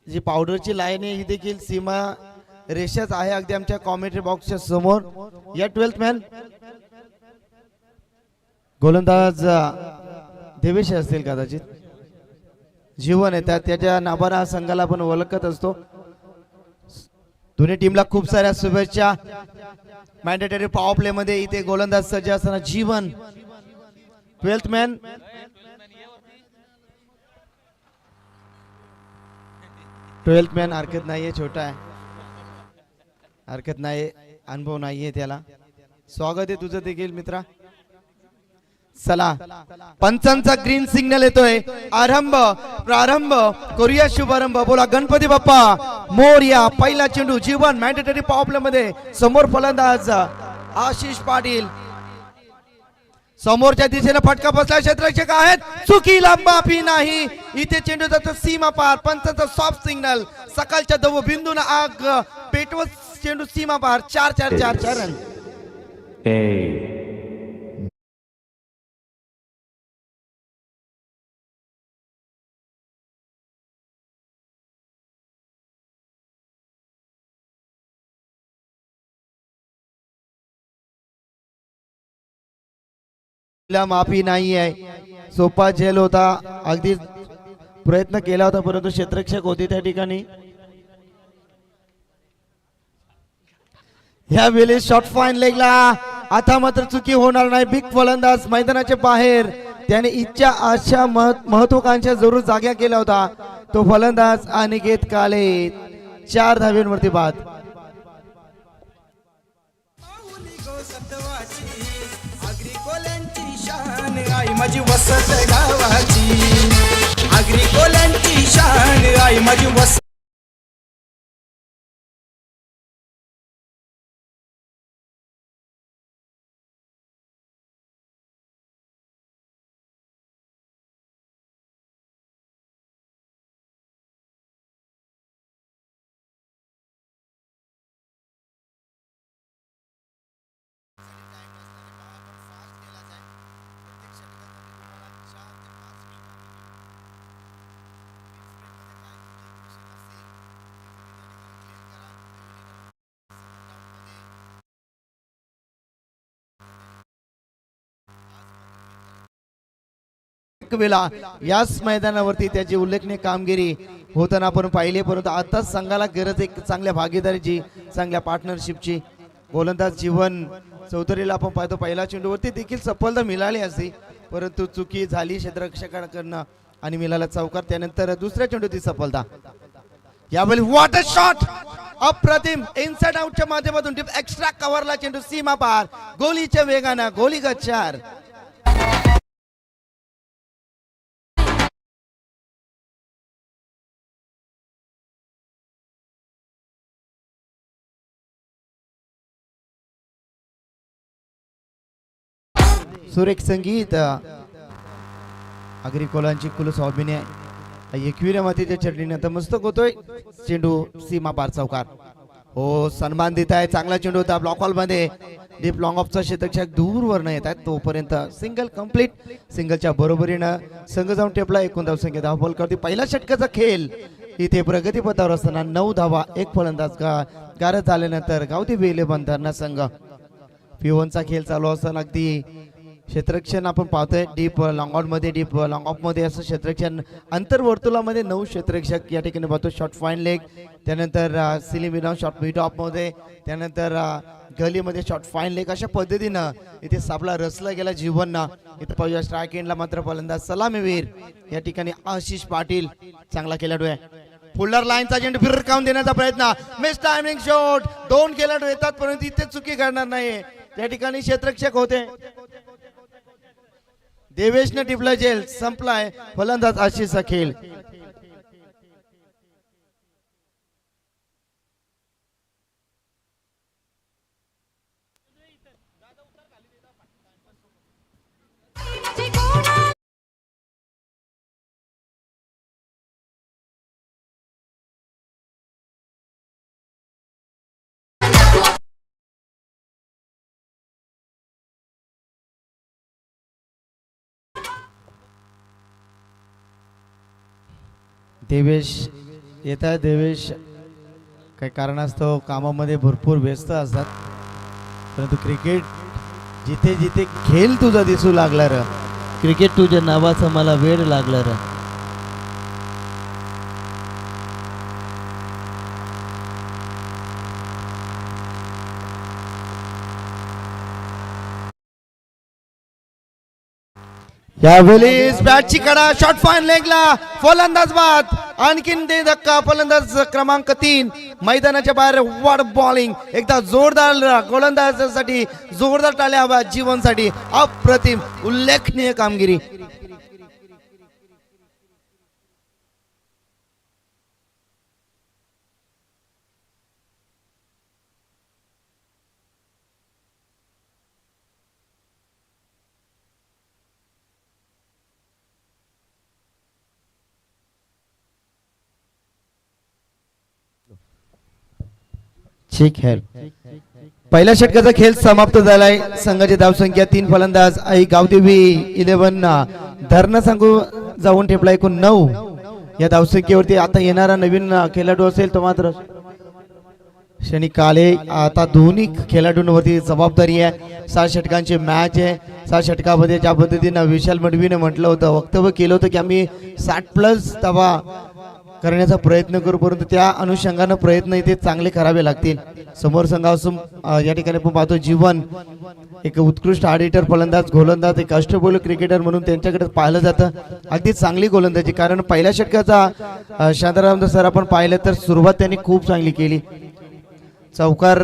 जी पावडरची लाईन आहे ही देखील सीमा रेषाच आहे अगदी आमच्या कॉमेंट्री बॉक्सच्या समोर. या 12th मॅन गोलंदाज देवेश असतील कदाचित. जीवन आहे त्याच्या नावाने संघाला आपण ओळखत असतो. दोन्ही टीमला खूप साऱ्या शुभेच्छा. मॅन्डेटरी पॉवर प्ले मध्ये इथे गोलंदाज सज्ज असताना जीवन 12th मॅन. ट्वेल्थ मॅन हरकत नाहीये, छोटा आहे, हरकत नाही, अनुभव नाहीये त्याला. स्वागत आहे तुझं देखील मित्रा. चला पंचांचा ग्रीन सिग्नल येतोय. प्रारंभ करूया शुभारंभ. बोला गणपती बाप्पा मोरया. पहिला चेंडू जीवन मॅन्डेटरी पॉवर प्ले मध्ये. समोर फलंदाज आशिष पाटील. समोरच्या दिशेने फटका बसला. क्षेत्ररक्षक आहेत, चुकीला माफी नाही. इथे चेंडू जातो सीमा पार. पंचांचा सॉफ्ट सिग्नल. सकाळच्या दव बिंदून आग पेटवत चेंडू सीमा पार. 4 रन. माफी नाही आहे. सोपा झेल होता, अगदी प्रयत्न केला होता परंतु क्षेत्ररक्षक होते त्या ठिकाणी. यावेळी शॉट फाईन लेगला. आता मात्र चुकी होणार नाही. बिग फलंदाज मैदानाच्या बाहेर. त्याने इच्छा आशा महत्वाकांक्षा जरूर जाग्या केला होता. तो फलंदाज अनिकेत काळे. 4 धाव्यांवरती बाद. आई माझी वसत गावाची. आगरी कोल्यांची शान आई माझी वसत. वेळा याच मैदानावरती त्याची उल्लेखनीय कामगिरी होताना आपण पाहिले, परंतु आताच संघाला गरज एक चांगल्या भागीदारीची, चांगल्या पार्टनरशिपची. गोलंदाज जीवन चौधरीला आपण पाहतो पहिल्या चेंडूवरती देखील सफलता मिळाली असती परंतु चुकी झाली क्षेत्ररक्षकाकडनं आणि मिळाला चौकार. त्यानंतर दुसऱ्या चेंडूची सफलता. यावेळी व्हॉट अ शॉट. अप्रतिम इनसाइड आउटच्या माध्यमातून एक्स्ट्रा कव्हरला चेंडू सीमा पार. गोलीच्या वेगानं गोली गच्चार. सुरेख संगीत अग्रिकोलांची कुलस अभिनय. एकविरा मातीच्या चढणीनंतर मस्तक होतोय चेंडू सीमा पार चौकार. हो सन्मान देत आहे. चांगला चेंडू होता ब्लॉक हॉल मध्ये. डीप लॉंग ऑफचा क्षेत्ररक्षक दूरवर येत आहेत तोपर्यंत सिंगल कंप्लीट. सिंगलच्या बरोबरीनं संघ जाऊन टेपला. 19 धावसंख्या धाव बॉल करते. पहिल्या षटकाचा खेळ इथे प्रगतीपथावर असताना 9 धावा 1 फलंदाज गारद झाल्यानंतर गावठी वेले बंधांना संघ. पिओनचा खेळ चालू असताना अगदी क्षेत्ररक्षण आपण पाहतोय डीप लॉंग आउट मध्ये, डीप लॉंग ऑफ मध्ये असं क्षेत्ररक्षण. अंतर्वर्तुळामध्ये 9 क्षेत्ररक्षक या ठिकाणी पाहतो. शॉर्ट फाईन लेग, त्यानंतर सिलिंग विनाऊट शॉर्ट मिड ऑफ मध्ये, त्यानंतर गलीमध्ये शॉर्ट फाईन लेग. अशा पद्धतीनं इथे सापला रचला गेला जीवनना. इथे पाहूया स्ट्राईक एंडला मात्र फलंदाज सलामीवीर या ठिकाणी आशिष पाटील चांगला खेळाडू आहे. फुल्लर लाईनचा चेंडू फिरकावून देण्याचा प्रयत्न. Miss timing shot. 2 खेळाडू येतात परंतु इथे चुकी करणार नाही. त्या ठिकाणी क्षेत्ररक्षक होते. देवेशने टिपला जेल. संपलाय फलंदाज आशिषचा खेळ. देवेश येत आहे देवेश. काही कारणास्तव कामामध्ये भरपूर व्यस्त असतात, परंतु क्रिकेट जिथे जिथे खेळ तुझा दिसू लागला र, क्रिकेट तुझ्या नावाचा मला वेळ लागला रे. यावेळी बॅटची कडा, शॉट फाईन लेगला, फलंदाज बाद. आणखीन ते धक्का, फलंदाज क्रमांक 3 मैदानाच्या बाहेर. वॉट बॉलिंग, एकदा जोरदार गोलंदाजासाठी जोरदार टाळ्या हव्या. जीवनसाठी अप्रतिम उल्लेखनीय कामगिरी. ठीक है. पहिल्या षटकाचा खेळ समाप्त झालाय. संघाची धावसंख्या 3 फलंदाज आई गावदेवी 11 धरण सांगू जाऊन ठेपला एकूण 9. या धावसंख्येवरती आता येणारा नवीन खेळाडू असेल तो मात्र शनी काले. आता दोन्ही खेळाडूंवरती जबाबदारी आहे. 7 षटकांची मॅच आहे. 7 षटकामध्ये ज्या पद्धतीनं विशाल मडवीने म्हटलं होतं, वक्तव्य केलं होतं की आम्ही 60+ धावा करण्याचा प्रयत्न करू, परंतु त्या अनुषंगानं प्रयत्न इथे चांगले करावे लागतील. समोर संघापासून या ठिकाणी आपण पाहतो जीवन एक उत्कृष्ट ऑडिटर फलंदाज, गोलंदाज, एक अष्टपैलू क्रिकेटर म्हणून त्यांच्याकडे पाहिलं जातं. अगदी चांगली गोलंदाजी, कारण पहिल्या षटकाचा शांताराम सर आपण पाहिलं तर सुरुवात त्यांनी खूप चांगली केली. चौकार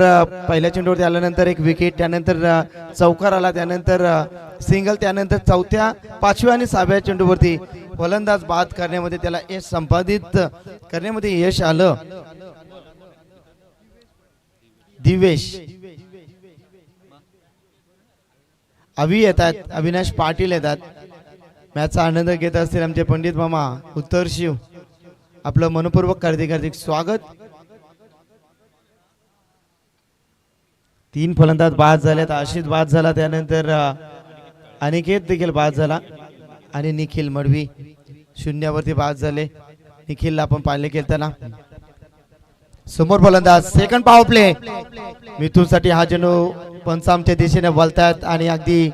पहिल्या चेंडूवरती आल्यानंतर एक विकेट, त्यानंतर चौकार आला, त्यानंतर सिंगल, त्यानंतर 4थ्या 5व्या आणि 6व्या चेंडूवरती फलंदाज बाद करण्यामध्ये त्याला यश संपादित करण्यामध्ये यश आलं. दिवेश अभि येतात, अविनाश पाटील येतात. मॅचचा आनंद घेत असतील आमचे पंडित मामा उत्तर शिव. आपलं मनपूर्वक हार्दिक स्वागत. 3 फलंदाज बाद झालेत. आशिष बाद झाला, त्यानंतर अनिकेत देखील बाद झाला आणि निखिल मडवी शून्यावरती बाद झाले. निखिलला आपण पाहिले खेळताना. समोर फलंदाज, सेकंड पॉवर प्ले मिथूनसाठी हा चेंडू पंच आमच्या दिशेने वळतात आणि अगदी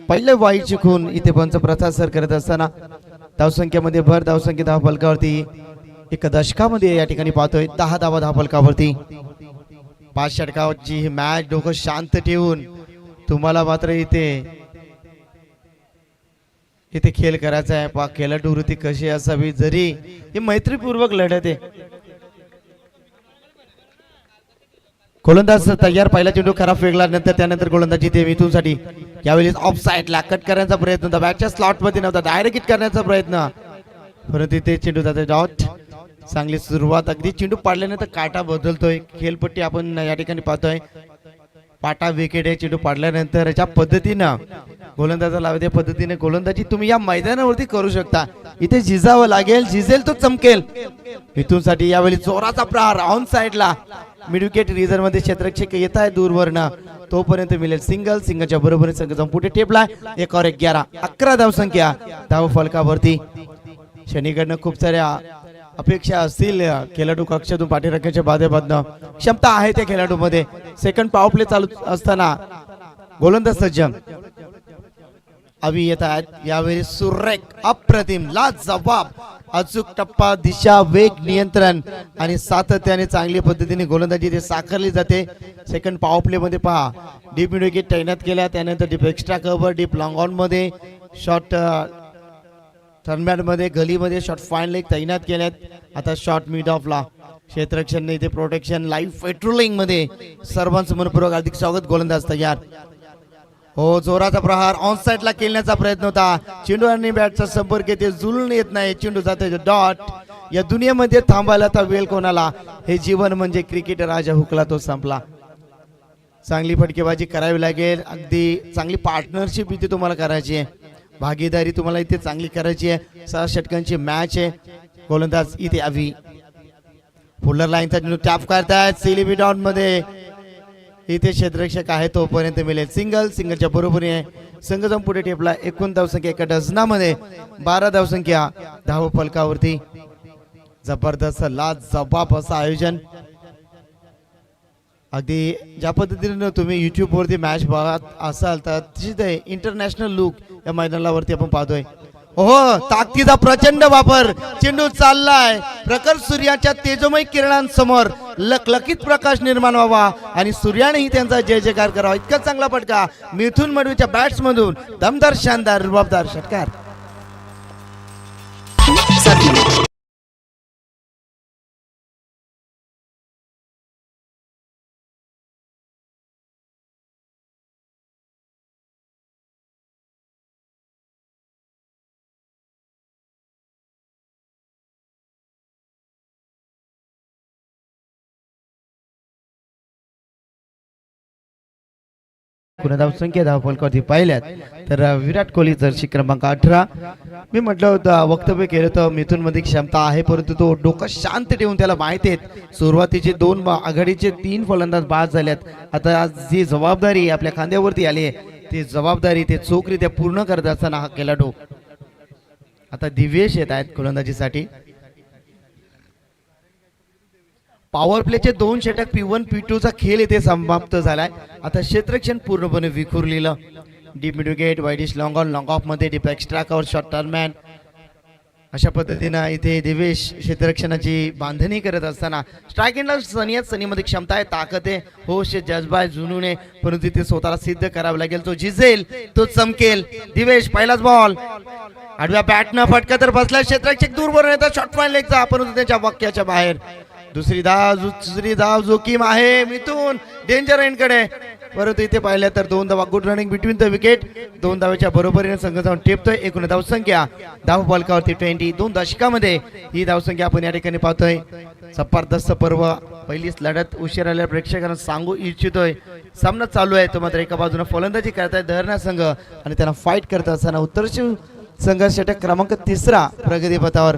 पहिले वाईट चिकून इथे पंच प्रसार करत असताना धावसंख्येमध्ये भर. धावसंख्या धाव फलकावरती एक दशकामध्ये या ठिकाणी पाहतोय 10 धावा धाव फलकावरती. 5 षटकावरची ही मॅच डोकं शांत ठेवून तुम्हाला मात्र इथे खेळ करायचा आहे. पा खेळाडू वृत्ती कशी असावी, जरी ही मैत्रीपूर्वक लढत आहे. गोलंदाज तयार. पहिला चेंडू खराब फेकला, नंतर त्यानंतर गोलंदाजी ते मिथूनसाठी. यावेळी ऑफ साईडला कट करण्याचा प्रयत्न होता, बॅटच्या स्लॉट मध्ये नव्हता, डायरेक्ट हिट करण्याचा प्रयत्न, परंतु ते चेंडू जाते डॉट. चांगली सुरुवात. अगदी चेंडू पाडल्यानंतर काटा बदलतोय. खेळपट्टी आपण या ठिकाणी पाहतोय. पाटा विकेट आहे. चेंडू पाडल्यानंतर ज्या पद्धतीनं गोलंदाजा लावते त्या पद्धतीने गोलंदाजी तुम्ही या मैदानावरती करू शकता. इथे झिजावं लागेल, झिजेल तो चमकेल. मिथूनसाठी यावेळी जोराचा प्रहार ऑन साइडला. मिड विकेट रिझर्व मध्ये क्षेत्ररक्षक येत आहे दूरवरनं, तोपर्यंत मिळेल सिंगल. सिंगलच्या बरोबरीने संघ संपुटे ठेपलाय. 1 और 11 11 धावसंख्या धाव फलकावरती. शनीकडनं खूप साऱ्या अपेक्षा असतील खेळाडू कक्षातून पाठीराख्याच्या बाधेबाधनं. क्षमता आहे त्या खेळाडूमध्ये. सेकंड पॉवर प्ले चालू असताना गोलंदाज सज्ज अभि येत आहेत. यावेळी सुरेख, अप्रतिम, लाजवाब, अचूक टप्पा, दिशा, वेग, नियंत्रण आणि सातत्याने चांगल्या पद्धतीने गोलंदाजी ते साकारली जाते. सेकंड पॉवर प्ले मध्ये पहा, डीप मिड विकेट तैनात केल्या, त्यानंतर deep extra cover, deep long on मध्ये, शॉर्ट टर्नबॅट मध्ये, गलीमध्ये शॉर्ट फाईन लेग तैनात केल्यात. आता शॉर्ट मिड ऑफला क्षेत्ररक्षण इथे प्रोटेक्शन, लाईव्ह पेट्रोलिंग मध्ये सर्वांचं मनपूर्वक हार्दिक स्वागत. गोलंदाज तयार. हो, जोराचा प्रहार ऑन साइडला केल्याचा प्रयत्न होता. चेंडू आणि बॅटचा संपर्क येते, जुळून येत नाही. चेंडू जाते डॉट. या दुनियेमध्ये थांबायला तर वेळ कोणाला. हे जीवन म्हणजे क्रिकेट राजा हुकला तो संपला. चांगली फटकेबाजी करावी लागेल. अगदी चांगली पार्टनरशिप इथे तुम्हाला करायची आहे. भागीदारी तुम्हाला इथे चांगली करायची आहे. 6 षटकांची मॅच आहे. गोलंदाज इथे अभि फुलर लाईनचा चेंडू टॅप करतायत. सिलिबी डाऊन मध्ये इथे क्षेत्ररक्षक आहे, तोपर्यंत मिळेल सिंगल. सिंगलच्या बरोबरीने संघ जाऊन पुढे ठेपला. 21 धावसंख्या एका डझनामध्ये 12 धावसंख्या धाव फलकावरती. जबरदस्त लाजवाब असं आयोजन. अगदी ज्या पद्धतीने तुम्ही YouTube वरती मॅच बघत असाल तर तिथे इंटरनॅशनल लुक या मैदानावरती आपण पाहतोय. हो, ताकदीचा प्रचंड वापर. चेंडू चाललाय प्रखर सूर्याच्या तेजोमय किरणांसमोर लखलखीत प्रकाश निर्माण व्हावा आणि सूर्यानेही त्यांचा जय जयकार करावा इतका चांगला फटका मिथुन मडवीच्या बॅट्स मधून. दमदार शानदार रुबाबदार षटकार. गुणधाव संख्या धावफलकावरती पाहिल्यात तर विराट कोहली जर्सी क्रमांक 18. मी म्हटलं होतं वक्तव्य केलं तर मिथुन मध्ये क्षमता आहे परंतु तो डोकं शांत ठेवून त्याला माहिती आहे सुरुवातीचे 2 आघाडीचे 3 फलंदाज बाद झाल्यात. आता जी जबाबदारी आपल्या खांद्यावरती आली आहे ती जबाबदारी ते चोखरीत्या पूर्ण करत असताना हा खेळाडू आता दिव्येश येत आहेत गोलंदाजीसाठी. पॉवर प्लेचे 2 षटक P1 P2 चा खेळ इथे समाप्त झालाय. आता क्षेत्ररक्षण पूर्णपणे विखुरलेलं. Deep mid wicket, widish long on long off मध्ये deep extra cover short third man अशा पद्धतीनं इथे दिवेश क्षेत्ररक्षणाची बांधणी करत असताना स्ट्राईक एंडला सनीमध्ये क्षमता आहे, ताकद आहे, होश आहे, जज्बा आहे, जुनून आहे, परंतु तिथे स्वतःला सिद्ध करावं लागेल. तो झिजेल, तो चमकेल. दिवेश पहिलाच बॉल आडव्या बॅटनं फटका तर बसला. क्षेत्ररक्षक दूर बरोबर येतात शॉर्ट पॉइंट लेगचा परंतु त्याच्या वाक्याच्या बाहेर. दुसरी धाव जोखीम आहे मिथून डेंजर एंडकडे परंतु इथे पाहिलं तर 2 धावा. Good running between the wicket. 2 धावेच्या बरोबरीने संघ जाऊन टेपतोय. एकूण धावसंख्या धाव फलकावरती 20. 2 दशकामध्ये ही धावसंख्या आपण या ठिकाणी पाहतोय. जबरदस्त पर्व. पहिलीच लढत उशीर आलेल्या प्रेक्षकांना सांगू इच्छितोय सामना चालू आहे तो मात्र एका बाजूने फलंदाजी करताय धरणा संघ आणि त्यांना फाईट करत असताना उत्तरशिव संघ षटक क्रमांक 3 प्रगती पथावर.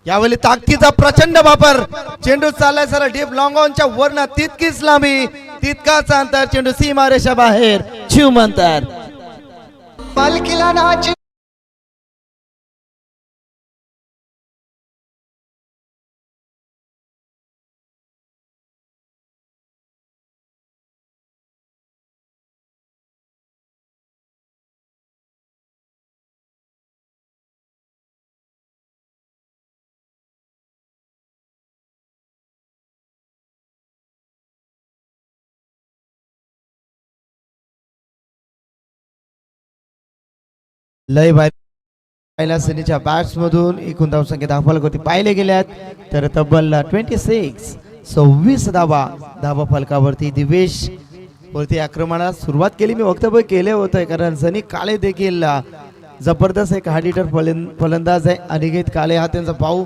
यावेळी ताकदीचा प्रचंड वापर. चेंडू चाललाय सरळ डीप लॉंग ऑनच्या वरनं तितकीच लांबी तितकाच अंतर. चेंडू सीमारेषा बाहेर. शिव म्हणतात पालखीला नाच लय पहिल्या सनीच्या बॅट्स मधून एकूण धावसंख्या धावफलकावरती पाहिले गेल्यात तर तब्बल 26 धावा फलकावरती दिवेश वरती आक्रमणाला सुरुवात केली. मी वक्तव्य केले होते कारण सनी काळे देखील जबरदस्त एक हार्ड हिटर फलंदाज आहे. अनिकेत काळे हा त्यांचा भाऊ.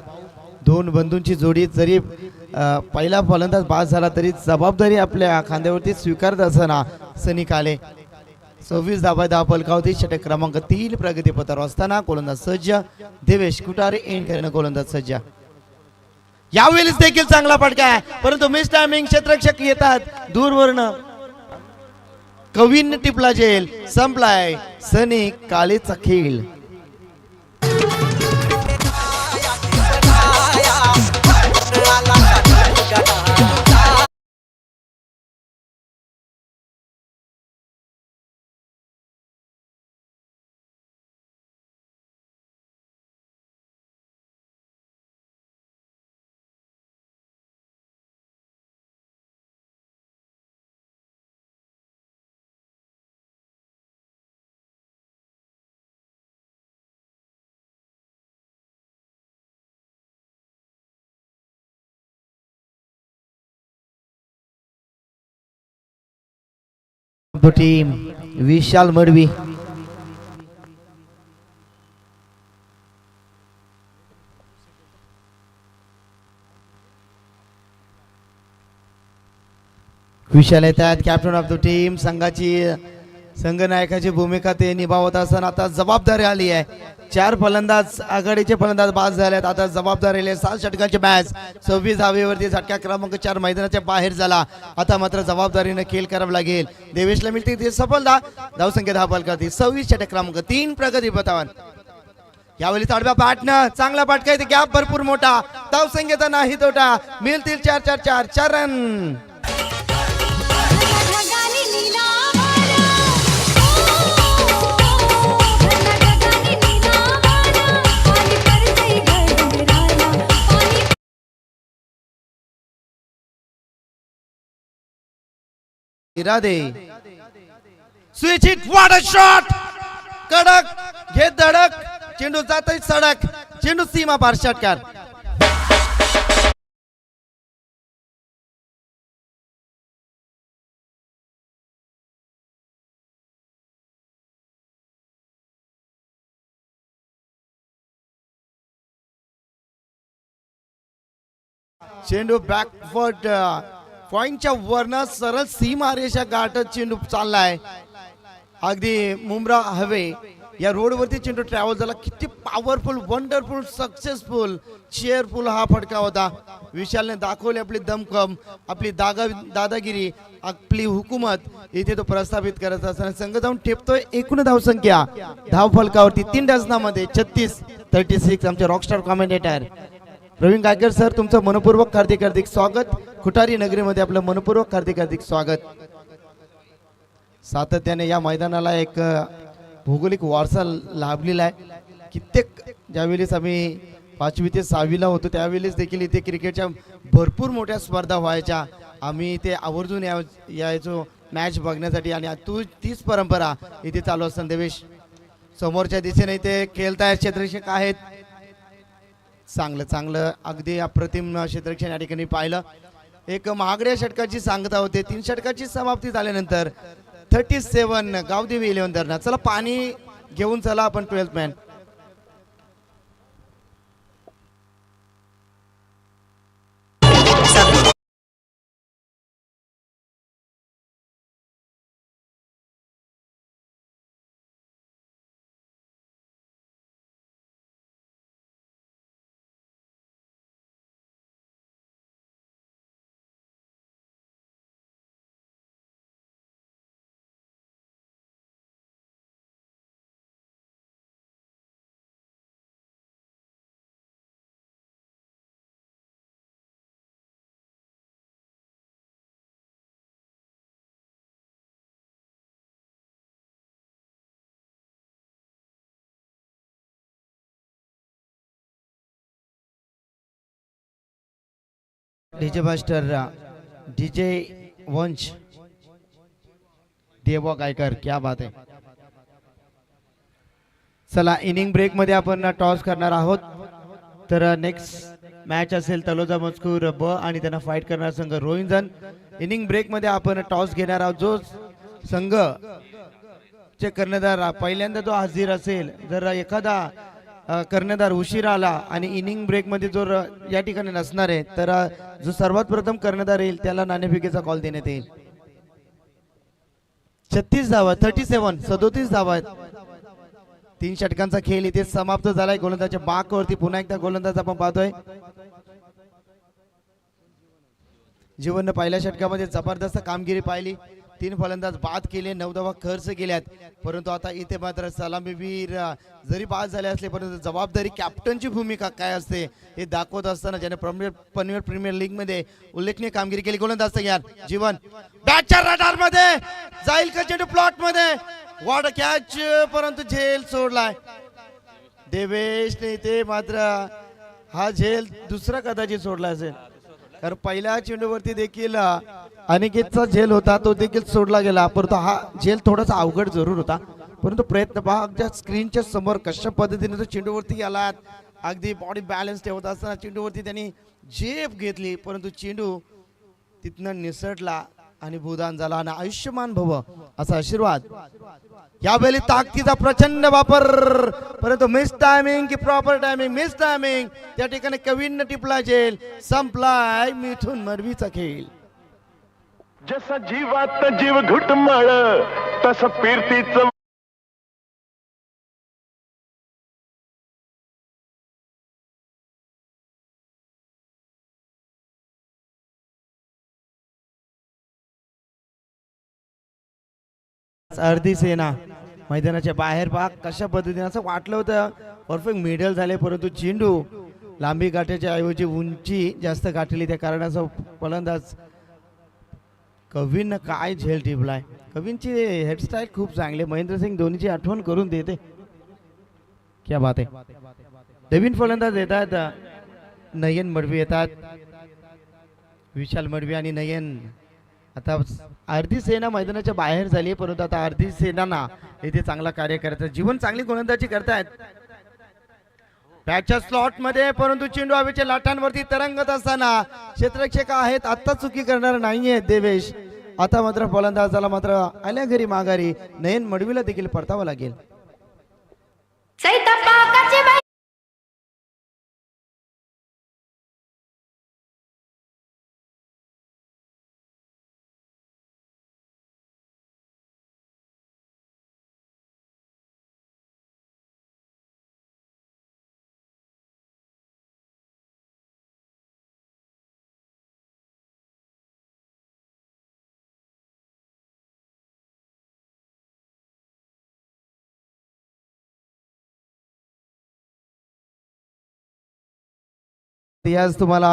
2 बंधूंची जोडी. जरी पहिला फलंदाज बाद झाला तरी जबाबदारी आपल्या खांद्यावरती स्वीकारत असताना सनी काळे 26 धावा फलकावरती षटक क्रमांक 3 प्रगती पथावर असताना गोलंदाज सज्ज. देवेश कुटारे एंड करणं गोलंदाज सज्ज. यावेळेस देखील चांगला फटका आहे परंतु मिस टायमिंग. क्षेत्ररक्षक येतात दूरवरनं. कवीन टिपला जेल. संपलाय सनी काळेचा खेळ. टीम विशाल मडवी. विशाल येतात कॅप्टन ऑफ द टीम. संघनायकाची भूमिका ते निभावत असताना आता जबाबदारी आली आहे. 4 फलंदाज आघाडीचे फलंदाज बाद झालेत. आता जबाबदारी आली 7 षटकांची मॅच. 26 धावेवरती झटका क्रमांक 4 मैदानाच्या बाहेर झाला. आता मात्र जबाबदारीने खेळ करावा लागेल. देवेशला मिळते ती सफलता. धावसंख्या 10 फलकावरती 26 षटक क्रमांक 3 प्रगती पथावर. यावेळी आडव्या बॅटनं चांगला फटका येते, गॅप भरपूर मोठा, धावसंख्येचा नाही तोटा, मिळतील 4 रन. इरादे switch hit, what a shot, कडक घे धडक, चेंडू जातोय सडक, चेंडू सीमा पार षटकार. चेंडू बॅकवर्ड पॉइंटच्या वरनं सरळ सीमा रेषा गाठत चेंडू चाललाय. अगदी मुंब्रा हवे या रोडवरती चेंडू ट्रॅव्हल झाला. किती पॉवरफुल, वंडरफुल, सक्सेसफुल, चेअरफुल हा फटका होता. विशालने दाखवली आपली दमखम, आपली दादागिरी, आपली हुकूमत इथे तो प्रस्थापित करत असताना संघ जाऊन ठेपतोय. एकूण धावसंख्या धाव फलकावरती 3 डझनामध्ये 36-36. आमचे rockstar commentator Praveen Gaikar sir, तुमचं मनपूर्वक हार्दिक स्वागत. खुटारी नगरीमध्ये आपलं मनपूर्वक हार्दिक स्वागत. सातत्याने या मैदानाला एक भौगोलिक वारसा लाभलेला आहे. कित्येक ज्यावेळेस आम्ही 5वी ते 6वी ला होतो त्यावेळेस देखील इथे क्रिकेटच्या भरपूर मोठ्या स्पर्धा व्हायच्या. आम्ही इथे आवर्जून यायचो मॅच बघण्यासाठी आणि तीच परंपरा इथे चालू असताना देवेश समोरच्या दिशेने इथे खेळताय क्षेत्ररक्षक आहेत. चांगलं अगदी अप्रतिम क्षेत्ररक्षण या ठिकाणी पाहिलं. एक महागड्या षटकाची सांगता होते. 3 षटकाची समाप्ती झाल्यानंतर 37 गावदेवी 11 धरणा. चला पाणी घेऊन चला आपण 12th man. DJ master DJ वंश देवा गायकर, क्या बात आहे. चला इनिंग ब्रेक मध्ये आपण टॉस करणार आहोत. तर नेक्स्ट मॅच असेल तलोजा मजकूर ब आणि त्यांना फाईट करणार संघ रोहिंजन. इनिंग ब्रेक मध्ये आपण टॉस घेणार आहोत. जो संघ चे कर्णधार पहिल्यांदा तो हाजीर असेल, जर एखादा कर्णधार उशीर आला आणि इनिंग ब्रेक मध्ये जर या ठिकाणी नसणार आहे तर जो सर्वात प्रथम कर्णधार येईल त्याला नाणेफेकीचा कॉल देण्यात येईल. 36 धावा, 37 धावा आहेत. 3 षटकांचा खेळ इथे समाप्त झालाय. गोलंदाजच्या बाकवरती पुन्हा एकदा गोलंदाज आपण पाहतोय. जीवनने पहिल्या षटकामध्ये जबरदस्त कामगिरी पाहिली. 3 फलंदाज बाद केले, 9 धावा खर्च केल्यात. परंतु आता इथे मात्र सलामीवीर जरी बाद झाले असले परंतु जबाबदारी कॅप्टनची भूमिका काय असते हे दाखवत असताना ज्याने पनवेल प्रीमियर लीग मध्ये उल्लेखनीय कामगिरी केली. गोलंदाज तयार, जीवन बॅटच्या रडार मध्ये जाईल का चेंडू प्लॉट मध्ये, वॉट कॅच, परंतु झेल सोडलाय देवेशने. इथे मात्र हा झेल दुसरा कदाचित सोडला असेल, कारण पहिल्या चेंडूवरती देखील अनिकेतचा झेल होता, तो देखील सोडला गेला. परंतु हा झेल थोडासा अवघड जरूर होता. परंतु प्रयत्न पहा अगदी स्क्रीनच्या समोर कशा पद्धतीने तो चेंडूवरती गेला. अगदी बॉडी बॅलन्स ठेवत असताना चेंडूवरती त्यांनी झेप घेतली, परंतु चेंडू तिथनं निसटला आणि भूदान झाला. आणि आयुष्यमान भव असा आशीर्वाद. यावेळी ताकदीचा प्रचंड वापर, परंतु मिस टायमिंग की प्रॉपर टायमिंग, मिस टायमिंग. त्या ठिकाणी कवीन टिपला झेल, संपलाय मिथून मरवीचा खेळ. जसा जीवात जीव घुटमळ तस फिरतीच अर्धी सेना मैदानाच्या बाहेर पहा कशा पद्धतीने असं वाटलं होतं परफेक्ट मिडल झाले, परंतु चेंडू लांबी गाठ्याच्या ऐवजी उंची जास्त गाठली, त्या कारणाचा फलंदाज कवीन काय झेल टिपलाय. कवींची हेअरस्टाईल खूप चांगली, महेंद्रसिंग धोनीची आठवण करून देते. क्या बात आहे. नवीन फलंदाज येतात, नयन मडवी येतात, विशाल मडवी आणि नयन. आता अर्धी सेना मैदानाच्या बाहेर झाली, परंतु आता अर्धी सेना इथे चांगला कार्य करतात, जीवन चांगली गोलंदाजी करतायत बॅटच्या स्लॉट मध्ये, परंतु चेंडू हवेच्या लाटांवरती तरंगत असताना क्षेत्ररक्षक आहेत, आता चुकी करणार नाहीये देवेश. आता मात्र फलंदाजाला मात्र आल्या घरी माघारी नयन मडवीला देखील परतावं लागेल. आज तुम्हाला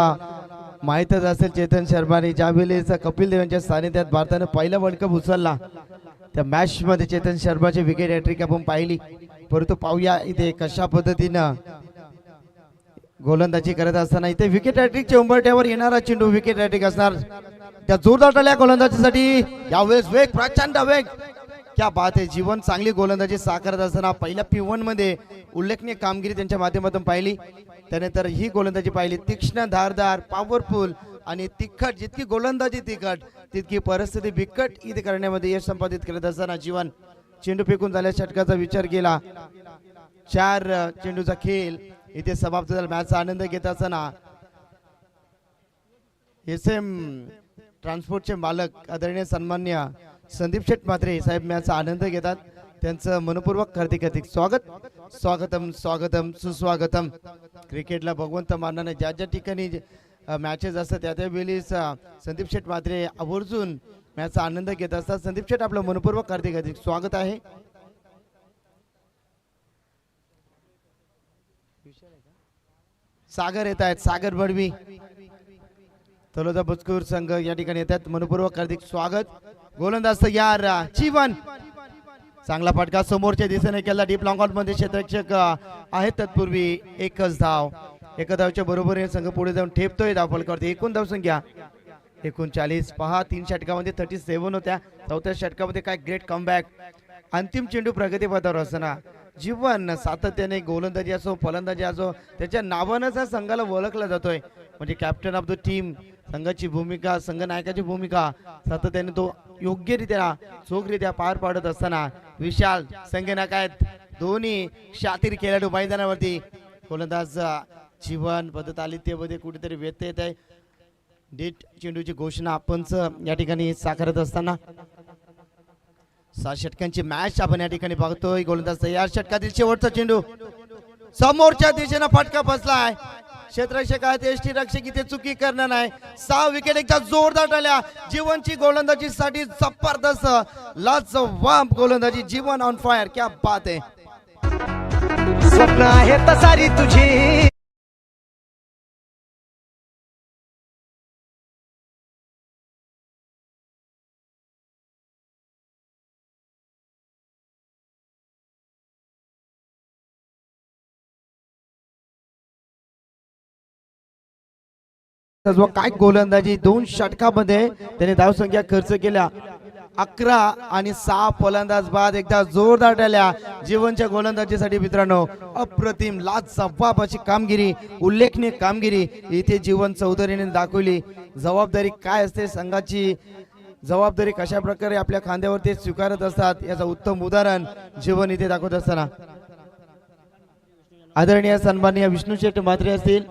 माहीतच असेल चेतन शर्माने ज्या वेळेस कपिल देव यांच्या सानिध्यात भारतानं पहिला वर्ल्ड कप उचलला, त्या मॅच मध्ये चेतन शर्माची विकेट हॅट्रिक आपण पाहिली. परंतु पाहूया इथे कशा पद्धतीनं गोलंदाजी करत असताना इथे विकेट हॅट्रिकच्या उंबरठ्यावर येणारा चेंडू विकेट हॅट्रिक असणार. त्या जोरदार टाळ्या गोलंदाजीसाठी, यावेळेस वेग, प्रचंड वेग. क्या बात आहे. जीवन चांगली गोलंदाजी साकारत असताना पहिल्या P1 मध्ये उल्लेखनीय कामगिरी त्यांच्या माध्यमातून पाहिली. त्यानंतर ही गोलंदाजी पाहिली, तीक्ष्ण, धारदार, पॉवरफुल आणि तिखट. जितकी गोलंदाजी तिखट तितकी परिस्थिती बिकट इथे करण्यामध्ये यश संपादित करत असताना जीवन चेंडू फेकून झाल्या षटकाचा विचार केला. 4 चेंडूचा खेळ इथे समाप्त झाला. मॅचचा आनंद घेत असताना SM ट्रान्सपोर्टचे मालक आदरणीय सन्मान्य संदीप शेठ म्हात्रे साहेब मॅचचा आनंद घेतात. त्यांचं मनपूर्वक हार्दिक स्वागत. स्वागतम स्वागतम सुस्वागतम. क्रिकेटला भगवंत मानणारे ज्या ज्या ठिकाणी मॅचेस असतात त्या त्या वेळी संदीप शेठ म्हात्रे आवर्जून मॅचचा आनंद घेत असतात. संदीप शेठ आपलं मनपूर्वक हार्दिक स्वागत आहे. सागर येत आहेत, सागर बडवी, तलोजा बुचकूर संघ या ठिकाणी येतात. मनपूर्वक हार्दिक स्वागत. गोलंदाज तयार, जीवन चांगला फटका समोरच्या दिशेने केला, डीप लॉंग आउट मध्ये क्षेत्ररक्षक आहेत. तत्पूर्वी एकच धाव, एका धावच्या बरोबरीने संघ पुढे जाऊन ठेपतोय धावफलकावरती. एकूण धावसंख्या 39. पहा 3 षटकामध्ये 37 होत्या, 4थ्या षटकामध्ये काय ग्रेट कमबॅक. अंतिम चेंडू प्रगतीपथावर असताना जीवन सातत्याने गोलंदाजी असो फलंदाजी असो त्याच्या नावानंच संघाला ओळखला जातोय. म्हणजे कॅप्टन ऑफ द टीम, संघाची भूमिका, संघनायकाची भूमिका सातत्याने तो योग्यरित्या चोखरित्या पार पाडत असताना विशाल संघनायक आहेत. दोन्ही शातीर खेळाडू मैदानावरती. गोलंदाज जीवन पद्धत आलित्यमध्ये कुठेतरी व्यत्यय येत आहे. डेट चेंडूची घोषणा आपण या ठिकाणी साकारत असताना 6 षटकांची मॅच आपण या ठिकाणी बघतोय. गोलंदाज तयार, षटकातील शेवटचा चेंडू समोरच्या दिशेने फटका बसलाय. क्षेत्ररक्षक आहेत, एसटी रक्षक इथे चुकी करणार नाही. 6 विकेट, एकदा जोरदार टाळ्या. जीवनची गोलंदाजीसाठी जबरदस्त लाजवाब गोलंदाजी. जीवन ऑन फायर, क्या बात आहे. स्वप्न आहे तसारी तुझी. काय गोलंदाजी. 2 षटकामध्ये त्याने धावसंख्या खर्च केल्या 11 आणि 6 फलंदाज बाद. एकदा जोरदार टाळ्या जीवनच्या गोलंदाजीसाठी मित्रांनो. अप्रतिम लाजवाब अशी कामगिरी, उल्लेखनीय कामगिरी इथे जीवन चौधरीने दाखवली. जबाबदारी काय असते, संघाची जबाबदारी कशा प्रकारे आपल्या खांद्यावरती स्वीकारत असतात याचं उत्तम उदाहरण जीवन इथे दाखवत असताना आदरणीय सन्माननीय विष्णू शेठ म्हात्रे असतील,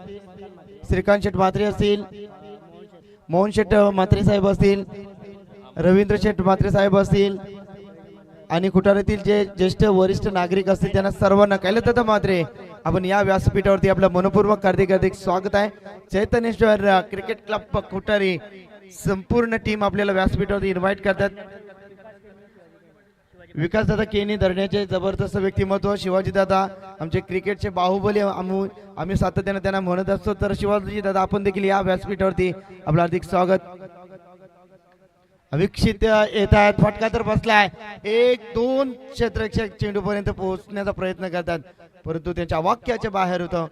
श्रीकांत शेठ म्हात्रे असतील, मोहन शेठ म्हात्रे साहेब असतील, रवींद्र शेठ म्हात्रे साहेब असतील आणि कुटारातील जे ज्येष्ठ वरिष्ठ नागरिक असतील त्यांना सर्वांना कैलासदादा म्हात्रे आपण या व्यासपीठावरती आपलं मनपूर्वक हार्दिक स्वागत आहे. चैतन्येश्वर क्रिकेट क्लब कुटारी संपूर्ण टीम आपल्याला व्यासपीठावरती इन्व्हाइट करतात. विकासदादा केनी धरण्याचे जबरदस्त व्यक्तिमत्व शिवाजी दादा आमचे क्रिकेटचे बाहुबली आम्ही सातत्याने त्यांना म्हणत असतो. तर शिवाजी दादा आपण देखील या व्यासपीठावरती आपलं हार्दिक स्वागत. अविक्षित येत आहेत, फटका तर बसलाय. 1-2 क्षेत्ररक्षक चेंडू पर्यंत पोहोचण्याचा प्रयत्न करतात परंतु त्यांच्या वाक्याच्या बाहेर होतं.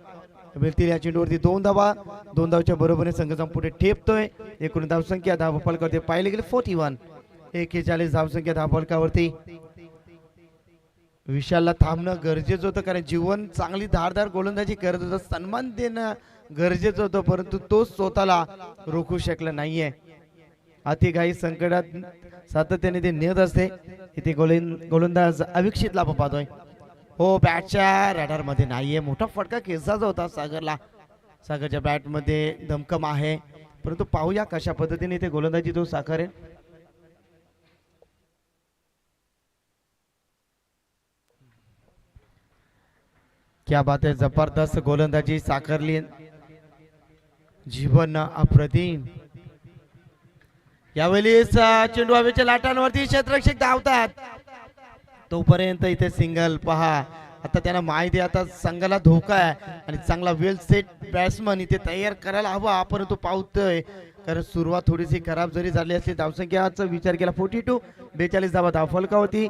मिळतील या चेंडूवरती 2 धावा. 2 धावच्या बरोबरीने संघ पुढे ठेपतोय. एकूण धावसंख्या धाव फलकावरती पाहिले गेले 41. 41 धावसंख्या धाव फलकावरती. विशालला थांबणं गरजेचं होतं कारण जीवन चांगली धारदार गोलंदाजी करत होता. सन्मान देणं गरजेचं होतं परंतु तो स्वतःला रोखू शकला नाहीये. अतिघाई संकटात सातत्याने ते नेत असते. इथे गोलंदाज अविक्षितला आपण पाहतोय. हो, बॅटच्या रॅडर मध्ये नाहीये. मोठा फटका केसाचा होता सागरला. सागरच्या बॅट मध्ये दमकम आहे परंतु पाहूया कशा पद्धतीने ते गोलंदाजी तो साकारेल. क्या बात है, जबरदस्त गोलंदाजी साकारली. जीवन अप्रतिम. यावेळेस चेंडू हवेच्या लाटांवरती क्षेत्ररक्षक धावतात तोपर्यंत इथे सिंगल पहा. आता त्यांना माहिती आहे आता संघाला धोका आहे आणि चांगला वेल सेट बॅट्समन इथे तयार करायला हवा परंतु पावतोय कारण सुरुवात थोडीशी खराब जरी झाली असली. धावसंख्याचा विचार केला 42. 42 धावा धाव फलकावरती.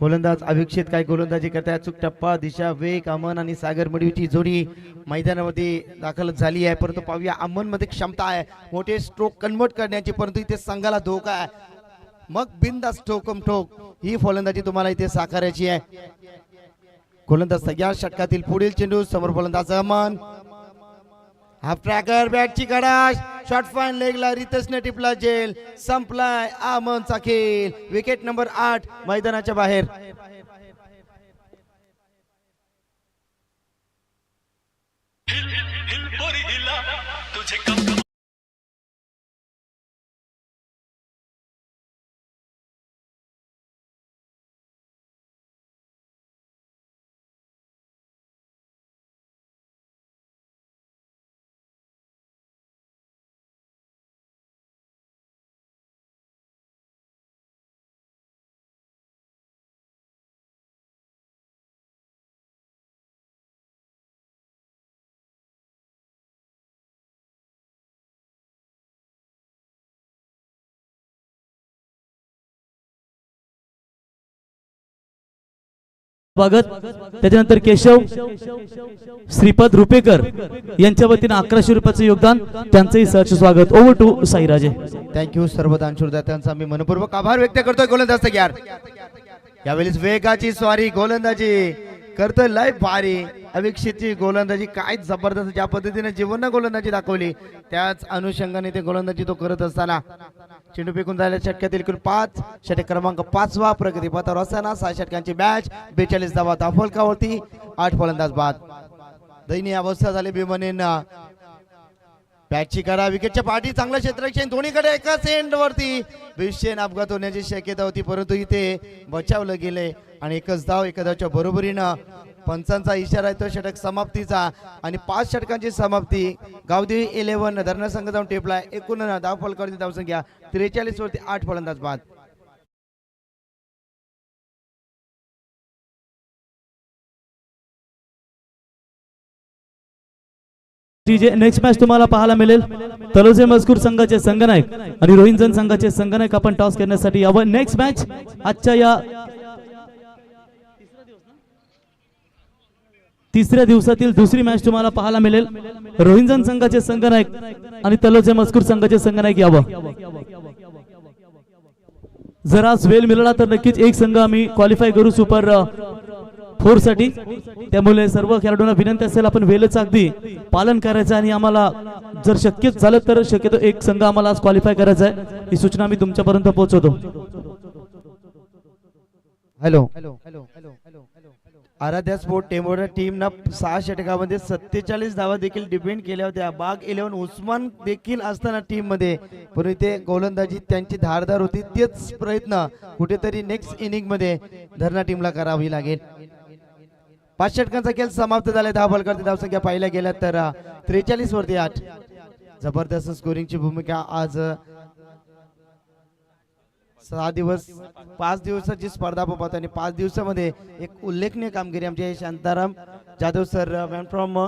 गोलंदाज अविक्षित काय गोलंदाजी करताय. अचूक टप्पा, दिशा, वेग. अमन आणि सागर मडवीची जोडी मैदानामध्ये दाखल झाली आहे परंतु पाहूया अमन मध्ये क्षमता आहे मोठे स्ट्रोक कन्वर्ट करण्याची परंतु इथे संघाला धोका आहे. मग बिनधास्त ठोकम ठोक ही फलंदाजी तुम्हाला इथे साकारायची आहे. गोलंदाज या षटकातील पुढील चेंडू समोर फलंदाज अमन. हाफ ट्रॅकर बॅटची गडाश. शॉर्ट फाईन लेगला रितेशने टिपला जेल. संपलाय अमनचा खेळ. विकेट नंबर 8 मैदानाच्या बाहेर. स्वागत. त्याच्यानंतर केशव श्रीपद रुपेकर यांच्या वतीने 1100 रुपयाचं योगदान. त्यांचंही सहर्ष स्वागत. Over to साईराजे. थँक्यू सर्व दानशूरदात्यांचा मी मनपूर्वक आभार व्यक्त करतोय. गोलंदाज तयार. यावेळेस वेगाची स्वारी गोलंदाजी करतोय लय भारी. अविक्षितची गोलंदाजी काय जबरदस्त ज्या पद्धतीने जीवन गोलंदाजी दाखवली त्याच अनुषंगाने ते गोलंदाजी तो करत असताना चेंडू फेकून झाल्या षटकातील एकूण 5. षटक क्रमांक 5वा प्रगतीपथावर असताना 6 षटकांची मॅच. 42 धावा धाव फलकावरती. 8 फलंदाज बाद. दयनीय अवस्था झाली भीमनेना. बॅटची करा विकेटच्या पाठी. चांगलं क्षेत्ररक्षण दोन्हीकडे एकाच एंड वरती. भीषण अपघात होण्याची शक्यता होती परंतु इथे बचावलं गेले आणि एकच धाव. एका धावच्या बरोबरीनं पंचांचा इशारा येतो षटक समाप्तीचा आणि 5 षटकांची समाप्ती. गावदेवी 11 धरण संघ जाऊन टेपलाय. एकूण धाव फलकावरती धावसंख्या 43 वरती. 8 फलंदाज बाद. नेक्स्ट मॅच तुम्हाला पाहायला मिळेल. तलोजे मजकूर संघाचे संघनायक आणि रोहिंजन संघाचे संघनायक आपण टॉस करण्यासाठी यावं. नेक्स्ट मॅच आजच्या या तिसऱ्या दिवसातील दुसरी मॅच तुम्हाला पाहायला मिळेल. रोहिंजन संघाचे संघनायक आणि तलोजे मजकूर संघाचे संघनायक यावं. जर आज वेळ मिळाला तर नक्कीच एक संघ आम्ही क्वालिफाय करू सुपर 4 साठी. त्यामुळे सर्व खेळाडूंना विनंती असेल आपण वेळेचं अगदी पालन करायचं आणि आम्हाला जर शक्य झालं तर शक्यतो एक संघ आम्हाला आज क्वालिफाय करायचा आहे. ही सूचना मी तुमच्यापर्यंत पोहोचवतो. हॅलो. आराध्या स्पोर्ट टेंबोरा टीमनं 6 षटकामध्ये 47 धावा देखील डिपेंड केल्या होत्या. बाग 11 उस्मान देखील असताना टीम मध्ये पण इथे गोलंदाजी त्यांची धारदार होती. तेच प्रयत्न कुठेतरी नेक्स्ट इनिंग मध्ये धरणा टीमला करावी लागेल. 5 षटकांचा खेळ समाप्त झाला. धाव फलकावरती धावसंख्या पाहिल्या गेल्या तर 43 वरती 8. जबरदस्त स्कोरिंगची भूमिका आज 5 दिवसाची स्पर्धा आपण पाहतो आणि 5 दिवसामध्ये एक उल्लेखनीय कामगिरी आमचे Shantaram Jadhav sir man from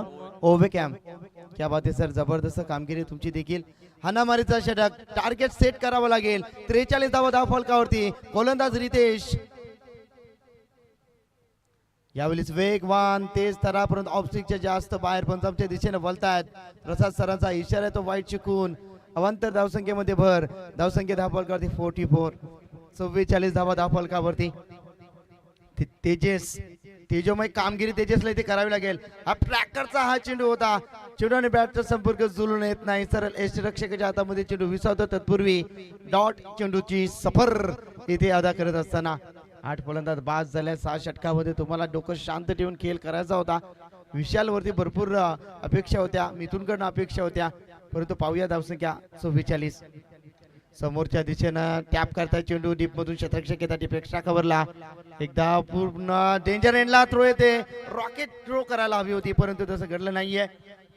ओवे कॅम्प. क्या बात आहे सर, जबरदस्त कामगिरी तुमची देखील. हाणामारीचा षटक, टार्गेट सेट करावं लागेल. 43 धावा फलकावरती. गोलंदाज रितेश यावेळेस वेगवान तेज थरापर्यंत ऑफस्टिकच्या जास्त बाहेर पंचांच्या दिशेने वळतायत. प्रसाद सरांचा इशारा तो वाईट शिकून अवांतर धावसंख्येमध्ये भर. धावसंख्या धावफलकावरती 44. 44 धावा धावफलकावरती. तेजोमय कामगिरी तेजसला इथे करावी लागेल. हा ट्रॅक्टरचा हा चेंडू होता. चेंडू आणि बॅटचा संपर्क जुळून येत नाही. सरळ यष्टीरक्षकाच्या हातामध्ये चेंडू विसावतो. तत्पूर्वी डॉट चेंडूची सफर इथे अदा करत असताना 8 फलंदाज बाद झाल्या. 6 षटकामध्ये तुम्हाला डोकं शांत ठेवून खेळ करायचा होता. विशालवरती भरपूर अपेक्षा होत्या, मिथुनकडनं अपेक्षा होत्या, परंतु पाहूया धावसंख्या 44. समोरच्या दिशेनं टॅप करता चेंडू डीप मधून क्षेत्ररक्षक येतात. डीप एक्स्ट्रा कव्हरला एकदा पूर्ण डेंजर एंडला थ्रो येते. रॉकेट थ्रो करायला हवी होती, परंतु तसं घडलं नाहीये.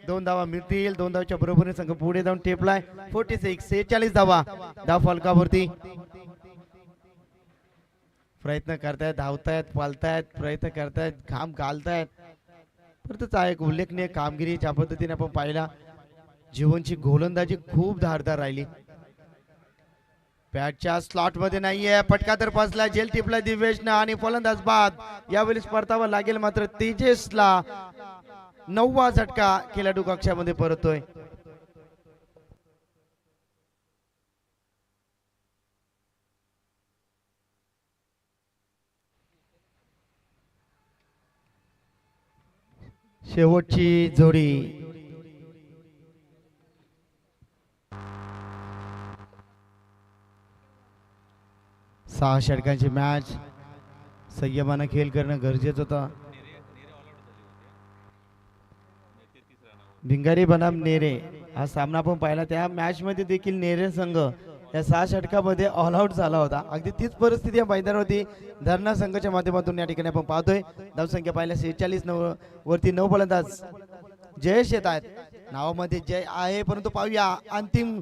2 धावा मिळतील. 2 धावाच्या बरोबरीने संघ पुढे जाऊन टेपलाय. 46 धावा धाव फलकावरती. प्रयत्न करतायत, धावतायत, पालतायत, प्रयत्न करतायत, घाम घालतायत, परंतु एक उल्लेखनीय कामगिरी ज्या पद्धतीने आपण पाहिला. जीवनची गोलंदाजी खूप धारदार राहिली. बॅटच्या स्लॉट मध्ये नाहीये. पटका तर पासला, जेल टिपला दिवेशनं आणि फलंदाज बाद. यावेळी परतावा लागेल मात्र तेजसला. 9वा झटका खेळाडू कक्षामध्ये परतोय. शेवटची जोडी सहा षटकांची मॅच. संयमानं खेळ करणं गरजेचं होतं. भिंगारी बनाम नेरे हा सामना आपण पाहिला. त्या मॅच मध्ये देखील नेरे संघ या 6 षटकामध्ये ऑल आउट झाला होता. अगदी तीच परिस्थिती या मैदानावरती धरणा संघाच्या माध्यमातून या ठिकाणी आपण पाहतोय. धावसंख्या पाहिल्या 46 वरती 9 फलंदाज. जयेश येत आहेत. नावामध्ये जय आहे, परंतु पाहूया अंतिम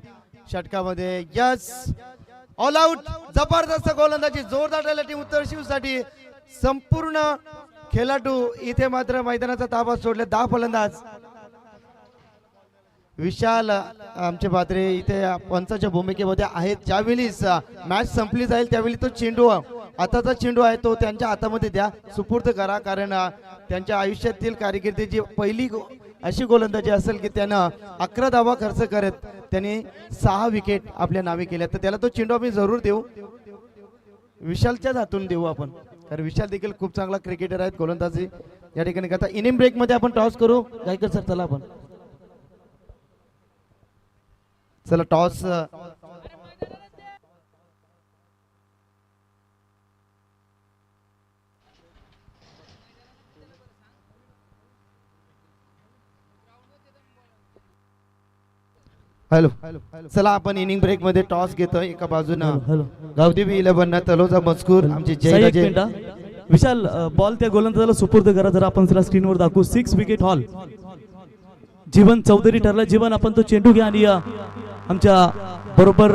षटकामध्ये. Yes, all out. जबरदस्त गोलंदाजी, जोरदार टीम उत्तर शिवसाठी. संपूर्ण खेळाडू इथे मात्र मैदानाचा ताबा सोडले. 10 फलंदाज. विशाल आमचे पात्रे इथे पंचाच्या भूमिकेमध्ये आहेत. ज्यावेळी मॅच संपली जाईल त्यावेळी तो चेंडू, आताचा चेंडू आहे तो त्यांच्या हातामध्ये द्या, सुपूर्द करा. कारण त्यांच्या आयुष्यातील कारकिर्दीची पहिली अशी गोलंदाजी असेल की त्यानं 11 धावा खर्च करत त्यांनी 6 विकेट आपल्या नावे केल्या. तर त्याला तो चेंडू आम्ही जरूर देऊ, विशालच्याच हातून देऊ आपण, कारण विशाल देखील खूप चांगला क्रिकेटर आहेत. गोलंदाजी या ठिकाणी करता. इनिंग ब्रेक मध्ये आपण टॉस करू. गायकर सर चला आपण चला टॉस. हॅलो, चला आपण इनिंग ब्रेक मध्ये टॉस घेतोय. एका बाजूनं गावदेवी 11 तलोजा मजकूर आमचे जय. विशाल बॉल त्या गोलंदाजाला सुपूर्द करा. जरा आपण त्याला स्क्रीनवर दाखवू. 6 विकेट हॉल. जीवन चौधरी ठरला. जीवन आपण तो चेंडू घ्या आणि आमच्या बरोबर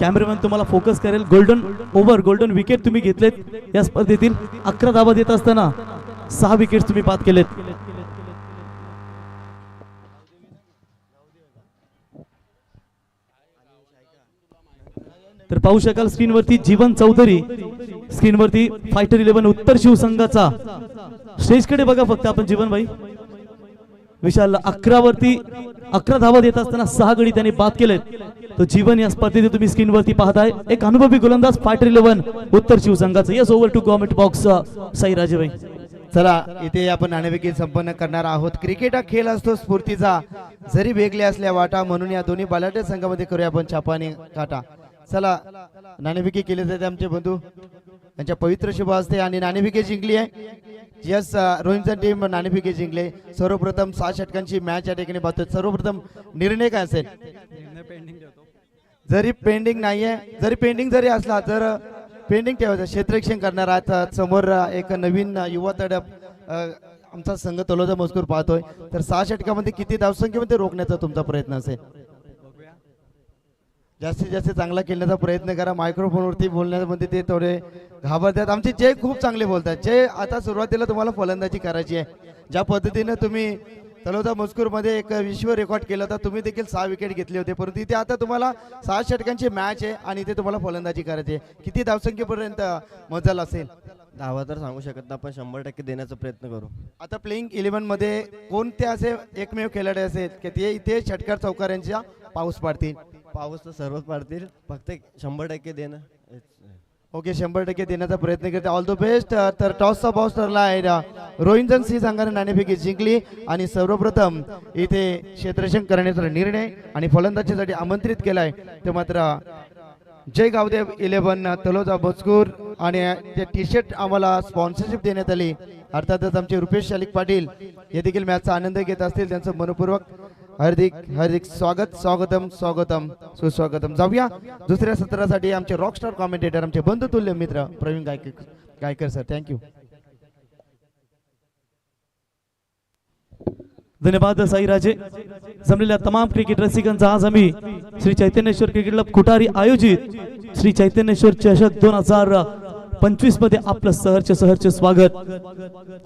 कॅमेरामॅन तुम्हाला फोकस करेल. गोल्डन ओव्हर, गोल्डन विकेट तुम्ही घेतलेत या स्पर्धेतील. 11 धावा देत असताना 6 विकेट तुम्ही बाद केलेत. तर पाहू शकाल स्क्रीनवरती जीवन चौधरी, स्क्रीनवरती फायटर 11 उत्तर शिवसंघाचा. स्टेजकडे बघा फक्त आपण जीवन भाई. विशाल 11 वरती 11 धावा देत असताना 6 गडी त्यांनी बाद केलेत. तो जीवन या स्पर्धेत तुम्ही स्क्रीनवरती पाहताय. एक अनुभवी गोलंदाज फायटर 11 उत्तर शिवसंघाचा. Yes, over to government box Sai Rajebhai. चला इथे आपण नाणेफेकी संपन्न करणार आहोत. क्रिकेट हा खेळ असतो स्फूर्तीचा, जरी वेगळे असल्या वाटा, म्हणून या दोन्ही बलाढ्य संघामध्ये करूया आपण छापा आणि काटा. चला नाणेफेकी केली जाते आमचे बंधू यांच्या पवित्र शुभ असते आणि नाणेफेकी जिंकली आहे. यस, रोहिंग्टन टीम नाणेफेकी जिंकले. सर्वप्रथम 6 षटकांची मॅच या ठिकाणी पाहतोय. सर्वप्रथम निर्णय काय असेल? जरी पेंडिंग नाहीये, जरी पेंडिंग जरी असला तर पेंडिंग ठेवायचं. क्षेत्ररक्षण करणार आहेत. समोर एक नवीन युवा तडप आमचा संघ तलोजा मजकूर पाहतोय. तर 6 षटकामध्ये किती धावसंख्येमध्ये रोखण्याचा तुमचा प्रयत्न असेल? जास्तीत जास्त चांगला खेळण्याचा प्रयत्न करा. मायक्रोफोनवरती बोलण्यामध्ये ते थोडे घाबरतात. आमचे जय खूप चांगले बोलतात. जय, आता सुरुवातीला तुम्हाला फलंदाजी करायची आहे. ज्या पद्धतीने तुम्ही तलोदा मजकूरमध्ये एक विश्व रेकॉर्ड केलं होतं, तुम्ही देखील 6 विकेट घेतले होते, परंतु इथे आता तुम्हाला 6 षटकांची मॅच आहे आणि इथे तुम्हाला फलंदाजी करायची आहे. किती धावसंख्येपर्यंत मजल असेल? धावा तर सांगू शकत नाही, आपण 100% देण्याचा प्रयत्न करू. आता प्लेइंग 11 मध्ये कोणते असे एकमेव खेळाडू असेल की ते इथे षटकार चौकारांच्या पाऊस पाडतील? पाऊस तर सर्वच पाडतील, फक्त 100% देणं ओके, 100% देण्याचा प्रयत्न करते. All the best. तर टॉसचा बॉस ठरला आहे. रोहिंजन सिंह संघाने नाणेफेकी जिंकली आणि सर्वप्रथम इथे क्षेत्ररक्षण करण्याचा निर्णय आणि फलंदाजीसाठी आमंत्रित केलाय ते मात्र जय गावदेव 11 तलोजा मजकूर. आणि ते टी शर्ट आम्हाला स्पॉन्सरशिप देण्यात आली. अर्थातच आमचे रुपेश शालिक पाटील हे देखील मॅचचा आनंद घेत असतील. त्यांचं मनपूर्वक हार्दिक हार्दिक स्वागतम सुस्वागतम. जाऊया दुसऱ्या सत्रासाठी. आमचे रॉकस्टार कॉमेंटेटर, आमचे बंधुतुल्य मित्र प्रवीण गायकर सर, थँक्यू. धन्यवाद साईराजे. जमलेल्या तमाम क्रिकेट रसिकांचा आज आम्ही श्री चैतन्येश्वर क्रिकेट क्लब कुटारी आयोजित श्री चैतन्येश्वर चषक 2025 मध्ये आपलं सहर्ष स्वागत.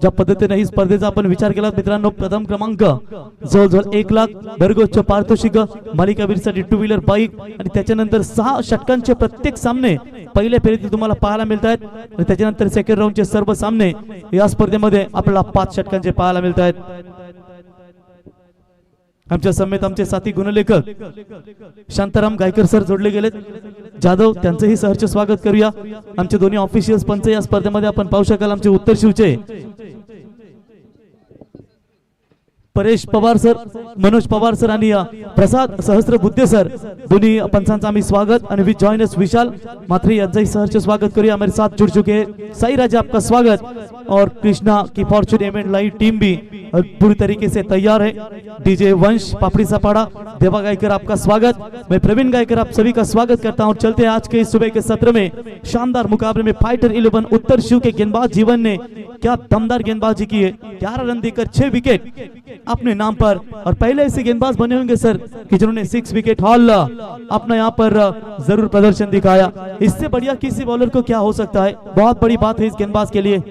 ज्या पद्धतीने ही स्पर्धेचा आपण विचार केला मित्रांनो, प्रथम क्रमांक जवळजवळ 1 लाख दरगोजच्या पारितोषिक, मालिकावीरसाठी 2 व्हीलर बाईक आणि त्याच्यानंतर 6 षटकांचे प्रत्येक सामने पहिल्या फेरीतील तुम्हाला पाहायला मिळत आहेत आणि त्याच्यानंतर सेकंड राऊंडचे सर्व सामने या स्पर्धेमध्ये आपल्याला 5 षटकांचे पाहायला मिळत आहेत. आमच्या समेत आमचे साथी गुणलेखक शांताराम गायकर सर जोडले गेलेत. जाधव, त्यांचंही सहर्ष स्वागत करूया. आमचे दोन्ही ऑफिशियल्स पंच या स्पर्धेमध्ये आपण पाहू शकाल. आमचे उत्तर शिवचे परेश पवार सर, मनोज पवार सर आणि प्रसाद सहस्त्रबुद्धे सर, दोन्ही पंचांचं आम्ही स्वागत. आणि विथ जॉइन अस विशाल मात्रे यांचंही सहर्ष स्वागत करूया. हमारे साथ जुड़ चुके साई राजा, आपका स्वागत. और कृष्णा की फॉर्चून इवेंट लाइव टीम भी पूरी तरीके से तैयार है. डीजे वंश पापड़ी सपाड़ा, देवा गायकर आपका स्वागत. मैं प्रवीण गायकर आप सभी का स्वागत करता हूं. चलते हैं आज के इस सुबह के सत्र में. शानदार मुकाबले में फाइटर 11 उत्तर शिव के गेंदबाज जीवन ने क्या दमदार गेंदबाजी की है. 11 रन देकर 6 विकेट अपने नाम पर. और पहले ऐसे गेंदबाज बने होंगे सर कि जिन्होंने 6 विकेट हॉल अपना यहाँ पर जरूर प्रदर्शन दिखाया. इससे बढ़िया किसी बॉलर को क्या हो सकता है. बहुत बड़ी बात है इस गेंदबाज के लिए.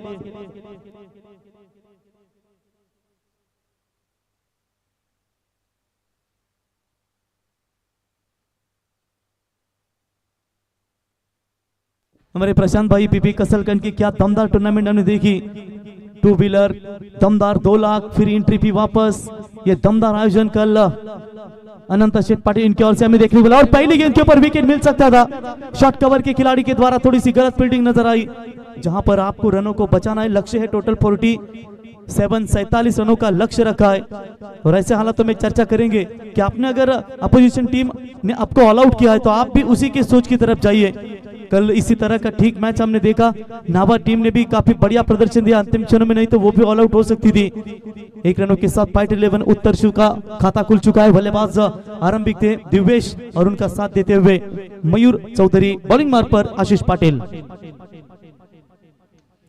हमारे प्रशांत भाई पीपी कसलकंड की क्या दमदार टूर्नामेंट हमने देखी. 2 व्हीलर दमदार 2 लाख, फिर एंट्री फी वापस. ये दमदार आयोजन कल अनंत शेठ पाटिल इनके ओर से हमें देखने को मिला. और पहली गेंद के ऊपर विकेट मिल सकता था. शॉर्ट कवर के खिलाड़ी के द्वारा थोड़ी सी गलत फील्डिंग नजर आई. जहां पर आपको रनों को बचाना है. लक्ष्य है टोटल 47 रनों का लक्ष्य रखा है. और ऐसे हालातों में चर्चा करेंगे कि आपने अगर अपोजिशन टीम ने आपको ऑल आउट किया है तो आप भी उसी की सोच की तरफ जाइए. कल इसी तरह का ठीक मैच हमने देखा. नाभा टीम ने भी काफी बढ़िया प्रदर्शन दिया. अंतिम क्षणों में नहीं तो वो भी ऑल आउट हो सकती थी. 1 रनों के साथ फाइटर 11 उत्तर शिव का खाता खुल चुका है. बल्लेबाज आरंभिक थे दिवेश और उनका साथ देते हुए मयूर चौधरी. बॉलिंग मार्ग पर Ashish Patil.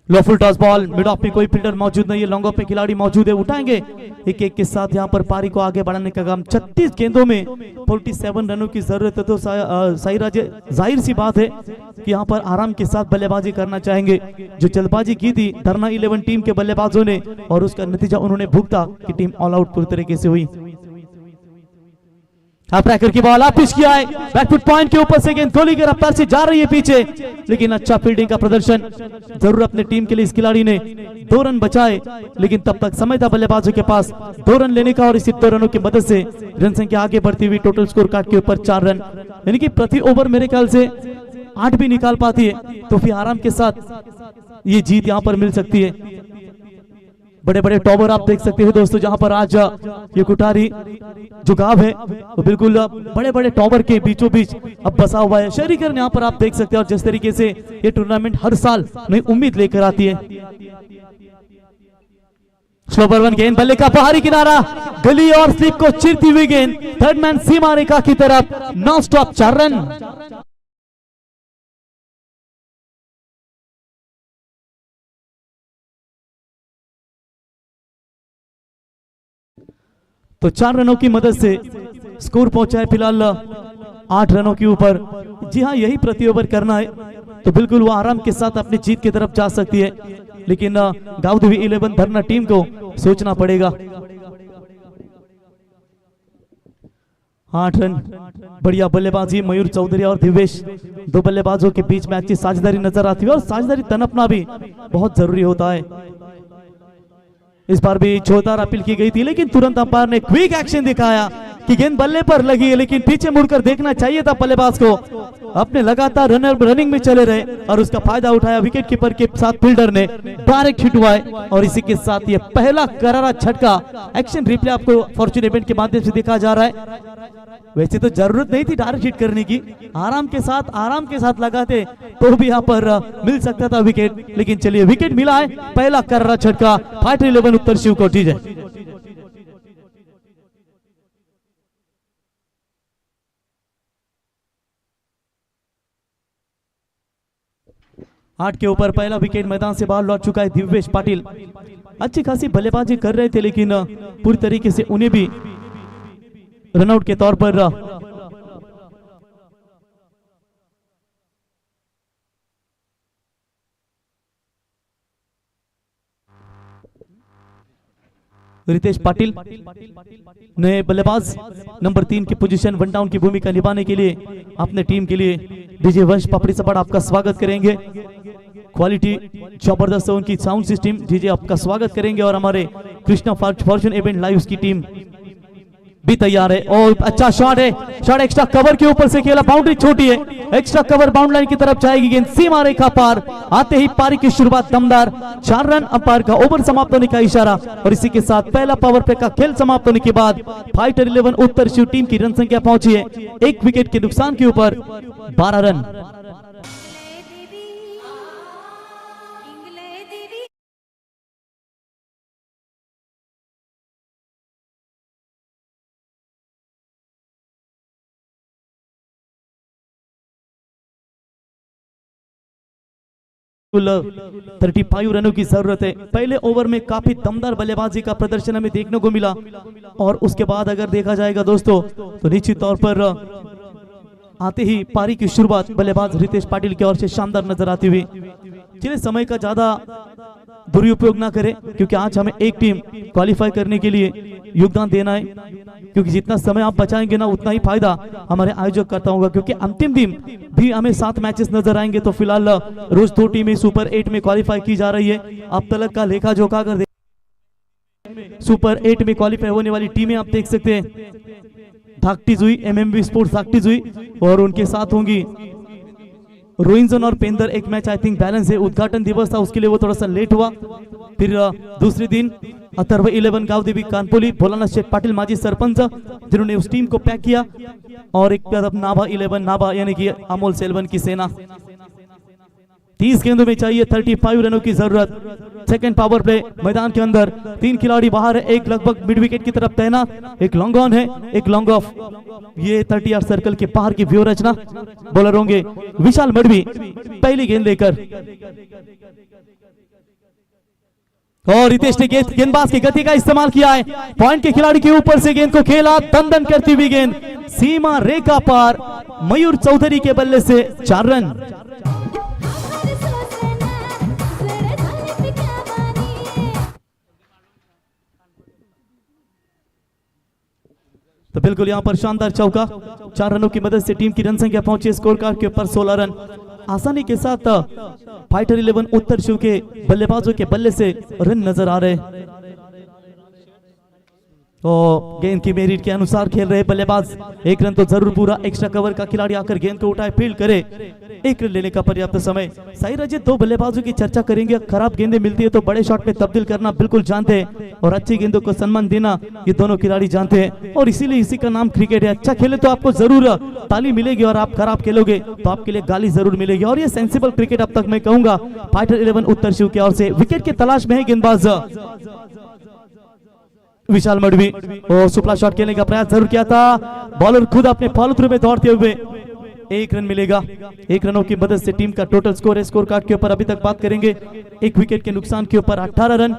Low full toss ball. Mid off पे कोई फील्डर मौजूद नहीं है. लॉन्ग ऑफ पे खिलाड़ी मौजूद है. उठाएंगे 1-1 के साथ यहाँ पर पारी को आगे बढ़ाने का काम. 36 गेंदों में 47 रनों की जरूरत है. तो साई राजे, जाहिर सी बात है कि यहाँ पर आराम के साथ बल्लेबाजी करना चाहेंगे. जो जल्दबाजी की थी धरना 11 टीम के बल्लेबाजों ने और उसका नतीजा उन्होंने भुगता कि टीम ऑल आउट पूरी तरीके से हुई. ट्रैकर की बॉल पिच किया है. बैकफुट पॉइंट के ऊपर से गेंद गोली के रफ्तार से जा रही है पीछे, लेकिन अच्छा फील्डिंग का प्रदर्शन. जरूर अपने टीम के लिए इस खिलाड़ी ने 2 रन बचाए, लेकिन तब तक समय था बल्लेबाजों के पास 2 रन लेने का. और इसी 2 रनों की मदद से रन संख्या आगे बढ़ती हुई टोटल स्कोर कार्ड के ऊपर 4 रन. यानी कि प्रति ओवर मेरे ख्याल से 8 भी निकाल पाती है तो फिर आराम के साथ ये जीत यहाँ पर मिल सकती है. बड़े बड़े टॉवर आप देख सकते हैं दोस्तों. जहां पर आज ये कुटारी जो गांव है वो बिल्कुल बड़े बड़े टॉवर के बीचों बीच अब बसा हुआ है. शहरीकरण यहाँ पर आप देख सकते हैं. और जिस तरीके से ये टूर्नामेंट हर साल नई उम्मीद लेकर आती है. स्लो पर 1 गेंद, बल्ले का बाहरी किनारा, गली और स्लिप को चीरती हुई गेंद थर्ड मैन सीमा रेखा की तरफ. Non stop 4 run. तो 4 रनों की मदद से स्कोर पहुंचा है फिलहाल 8 रनों के ऊपर। जी हाँ, यही प्रति ओवर करना है तो बिल्कुल वो आराम के साथ अपनी जीत की तरफ जा सकती है, लेकिन गावदेवी 11 धरना टीम को सोचना पड़ेगा। 8 रन, बढ़िया बल्लेबाजी मयूर चौधरी और दिवेश, दो बल्लेबाजों के बीच में अच्छी साझेदारी नजर आती है और साझेदारी तनपना भी बहुत जरूरी होता है। इस बार भी जोरदार अपील की गई थी, लेकिन तुरंत अंपायर ने क्विक एक्शन दिखाया कि गेंद बल्ले पर लगी है, लेकिन पीछे मुड़कर देखना चाहिए था बल्लेबाज को। अपने लगातार रनिंग में चले रहे और उसका फायदा उठाया विकेट कीपर के साथ फील्डर ने, डायरेक्ट हिट हुआ है और इसी के साथ ये पहला करारा झटका। एक्शन रिप्ले आपको फॉर्च्यून इवेंट के माध्यम से दिखा जा रहा है। वैसे तो जरूरत नहीं थी डायरेक्ट हिट करने की, आराम के साथ लगाते तो भी यहाँ पर मिल सकता था विकेट, लेकिन चलिए विकेट मिला है। पहला करारा झटका फाइटर 11 उत्तर शिव को दी जाए। 8 के ऊपर पहला विकेट मैदान से बाहर लौट चुका है दिव्येश पाटिल। अच्छी खासी बल्लेबाजी कर रहे थे, लेकिन पूरी तरीके से उन्हें भी रनआउट के तौर पर रितेश पाटिल नए बल्लेबाज नंबर 3 की पोजीशन, वन डाउन की भूमिका निभाने के लिए अपने टीम के लिए डीजे वंश पपड़ी सपाट आपका स्वागत करेंगे। क्वालिटी जबरदस्त है उनकी साउंड सिस्टम, डीजे आपका स्वागत करेंगे। और हमारे कृष्णा फॉर्च्यून इवेंट लाइव की टीम भी तैयार है। और अच्छा शॉट है, शॉट एक्स्ट्रा कवर के ऊपर से खेला, बाउंड्री छोटी है, एक्स्ट्रा कवर बाउंड्री लाइन की तरफ जाएगी गेंद, सीमा रेखा पार आते ही पारी की शुरुआत दमदार। 4 रन, अंपायर का ओवर समाप्त होने का इशारा और इसी के साथ पहला पावर प्ले का खेल समाप्त होने के बाद फाइटर 11 उत्तर शिव टीम की रन संख्या पहुंची है 1 विकेट के नुकसान के ऊपर 12 रन। कुल 35 रनों की जरूरत है। पहले ओवर में काफी दमदार बल्लेबाजी का प्रदर्शन हमें देखने को मिला और उसके बाद अगर देखा जाएगा दोस्तों तो निश्चित तौर पर आते ही पारी की शुरुआत बल्लेबाज रितेश पाटिल की ओर से शानदार नजर आती हुई। चलिए समय का ज्यादा दुरुपयोग ना करें, क्योंकि आज हमें एक टीम क्वालिफाई करने के लिए योगदान देना है, क्योंकि जितना समय आप बचाएंगे ना उतना ही फायदा हमारे आयोजक करता होगा। क्योंकि अंतिम दिन भी हमें 7 मैचेस नजर आएंगे, तो फिलहाल रोज 2 टीमें सुपर 8 में क्वालिफाई की जा रही है। अब तक का लेखा जोखा कर सुपर 8 में क्वालिफाई होने वाली टीमें आप देख सकते हैं, धाकटी जुई एमएमवी स्पोर्ट्स धाकटी जुई और उनके साथ होंगी रोइंजन और पेंदर। एक मैच आई थिंक बैलेंस है, उद्घाटन दिवस था उसके लिए वो थोड़ा सा लेट हुआ। फिर दूसरे दिन अथर्व 11 गावदेवी कानपोली, भोलानाथ शेख पाटिल माजी सरपंच जिन्होंने उस टीम को पैक किया, और एक तरफ नाभा 11 नाभा यानी कि अमोल सेल्वन की सेना। 30 गेंदों में चाहिए 35 रनों की जरूरत। सेकंड पावर प्ले मैदान के अंदर 3 खिलाड़ी बाहर है, एक लगभग मिड विकेट की तरफ तैनात, एक लॉन्ग ऑन है, एक लॉन्ग ऑफ। ये 30 यार्ड सर्कल के बाहर की व्यू रचना। बॉलर होंगे विशाल मडवी पहली गेंद लेकर, और रितेश ने गेंदबाज की गति का इस्तेमाल किया है, पॉइंट के खिलाड़ी के ऊपर से गेंद को खेला, दंदन करती हुई गेंद सीमा रेखा पार, मयूर चौधरी के बल्ले से 4 रन। तो बिल्कुल यहां पर शानदार चौका, 4 रनों की मदद से टीम की रन संख्या पहुंची स्कोर कार्ड के ऊपर 16 रन। आसानी के साथ फाइटर 11 उत्तर शिव के बल्लेबाजों के बल्ले से रन नजर आ रहे। तो गेंद की मेरिट के अनुसार खेल रहे बल्लेबाज, 1 रन तो जरूर पूरा, एक्स्ट्रा कवर का खिलाड़ी आकर गेंद को उठाए, फील्ड करे, 1 रन लेने का पर्याप्त समय। सही रजित 2 बल्लेबाजों की चर्चा करेंगे। खराब गेंदें मिलती है तो बड़े शॉट में तब्दील करना बिल्कुल जानते हैं, और अच्छी गेंदों को सम्मान देना ये दोनों खिलाड़ी जानते हैं, और इसीलिए इसी का नाम क्रिकेट है। अच्छा खेले तो आपको जरूर ताली मिलेगी, और आप खराब खेलोगे तो आपके लिए गाली जरूर मिलेगी, और ये सेंसिबल क्रिकेट अब तक मैं कहूंगा फाइटर 11 उत्तर शिव की ओर से। विकेट की तलाश में है गेंदबाज विशाल मडवी, और सुपला शॉट खेलने का प्रयास जरूर किया था, बॉलर खुद अपने फॉलो थ्रू में दौड़ते हुए 1 रन मिलेगा। 1 रनों की मदद से टीम का टोटल स्कोर है, स्कोर कार्ड के ऊपर अभी तक बात करेंगे। 1 विकेट के नुकसान के ऊपर 18 रन,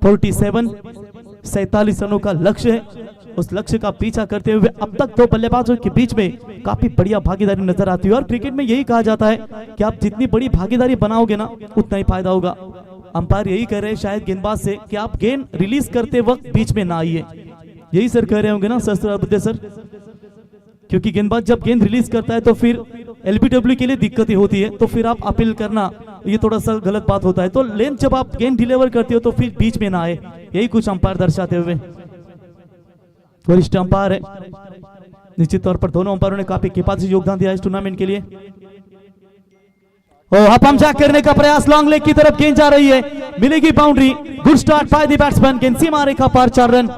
47 रनों का लक्ष्य है। उस लक्ष्य का पीछा करते हुए अब तक दो बल्लेबाजों के बीच में काफी बढ़िया भागीदारी नजर आती है। और क्रिकेट में यही कहा जाता है कि आप जितनी बड़ी भागीदारी बनाओगे ना उतना ही फायदा होगा। अंपायर यही कह रहे हैं शायद गेंदबाज से कि आप गेंद रिलीज करते वक्त बीच में ना आइए, यही सर कह रहे होंगे ना शस्त्र सर, क्योंकि गेंदबाज जब गेंद रिलीज करता है तो फिर एलबीडब्ल्यू के लिए दिक्कतें होती है, तो फिर आप अपील करना ये थोड़ा सा गलत बात होता है। तो लेंथ जब आप गेंद डिलीवर करते हो तो फिर बीच में ना आए, यही कुछ अंपायर दर्शाते हुए। वरिष्ठ अंपायर है, निश्चित तौर पर दोनों अंपायरों ने काफी किफायती योगदान दिया इस टूर्नामेंट के लिए। हम जैक करने का प्रयास, लॉन्ग लेग की तरफ गेंद जा रही है, मिलेगी boundary. Good start by the batsman, गेंद सीमा रेखा पार 4 रन।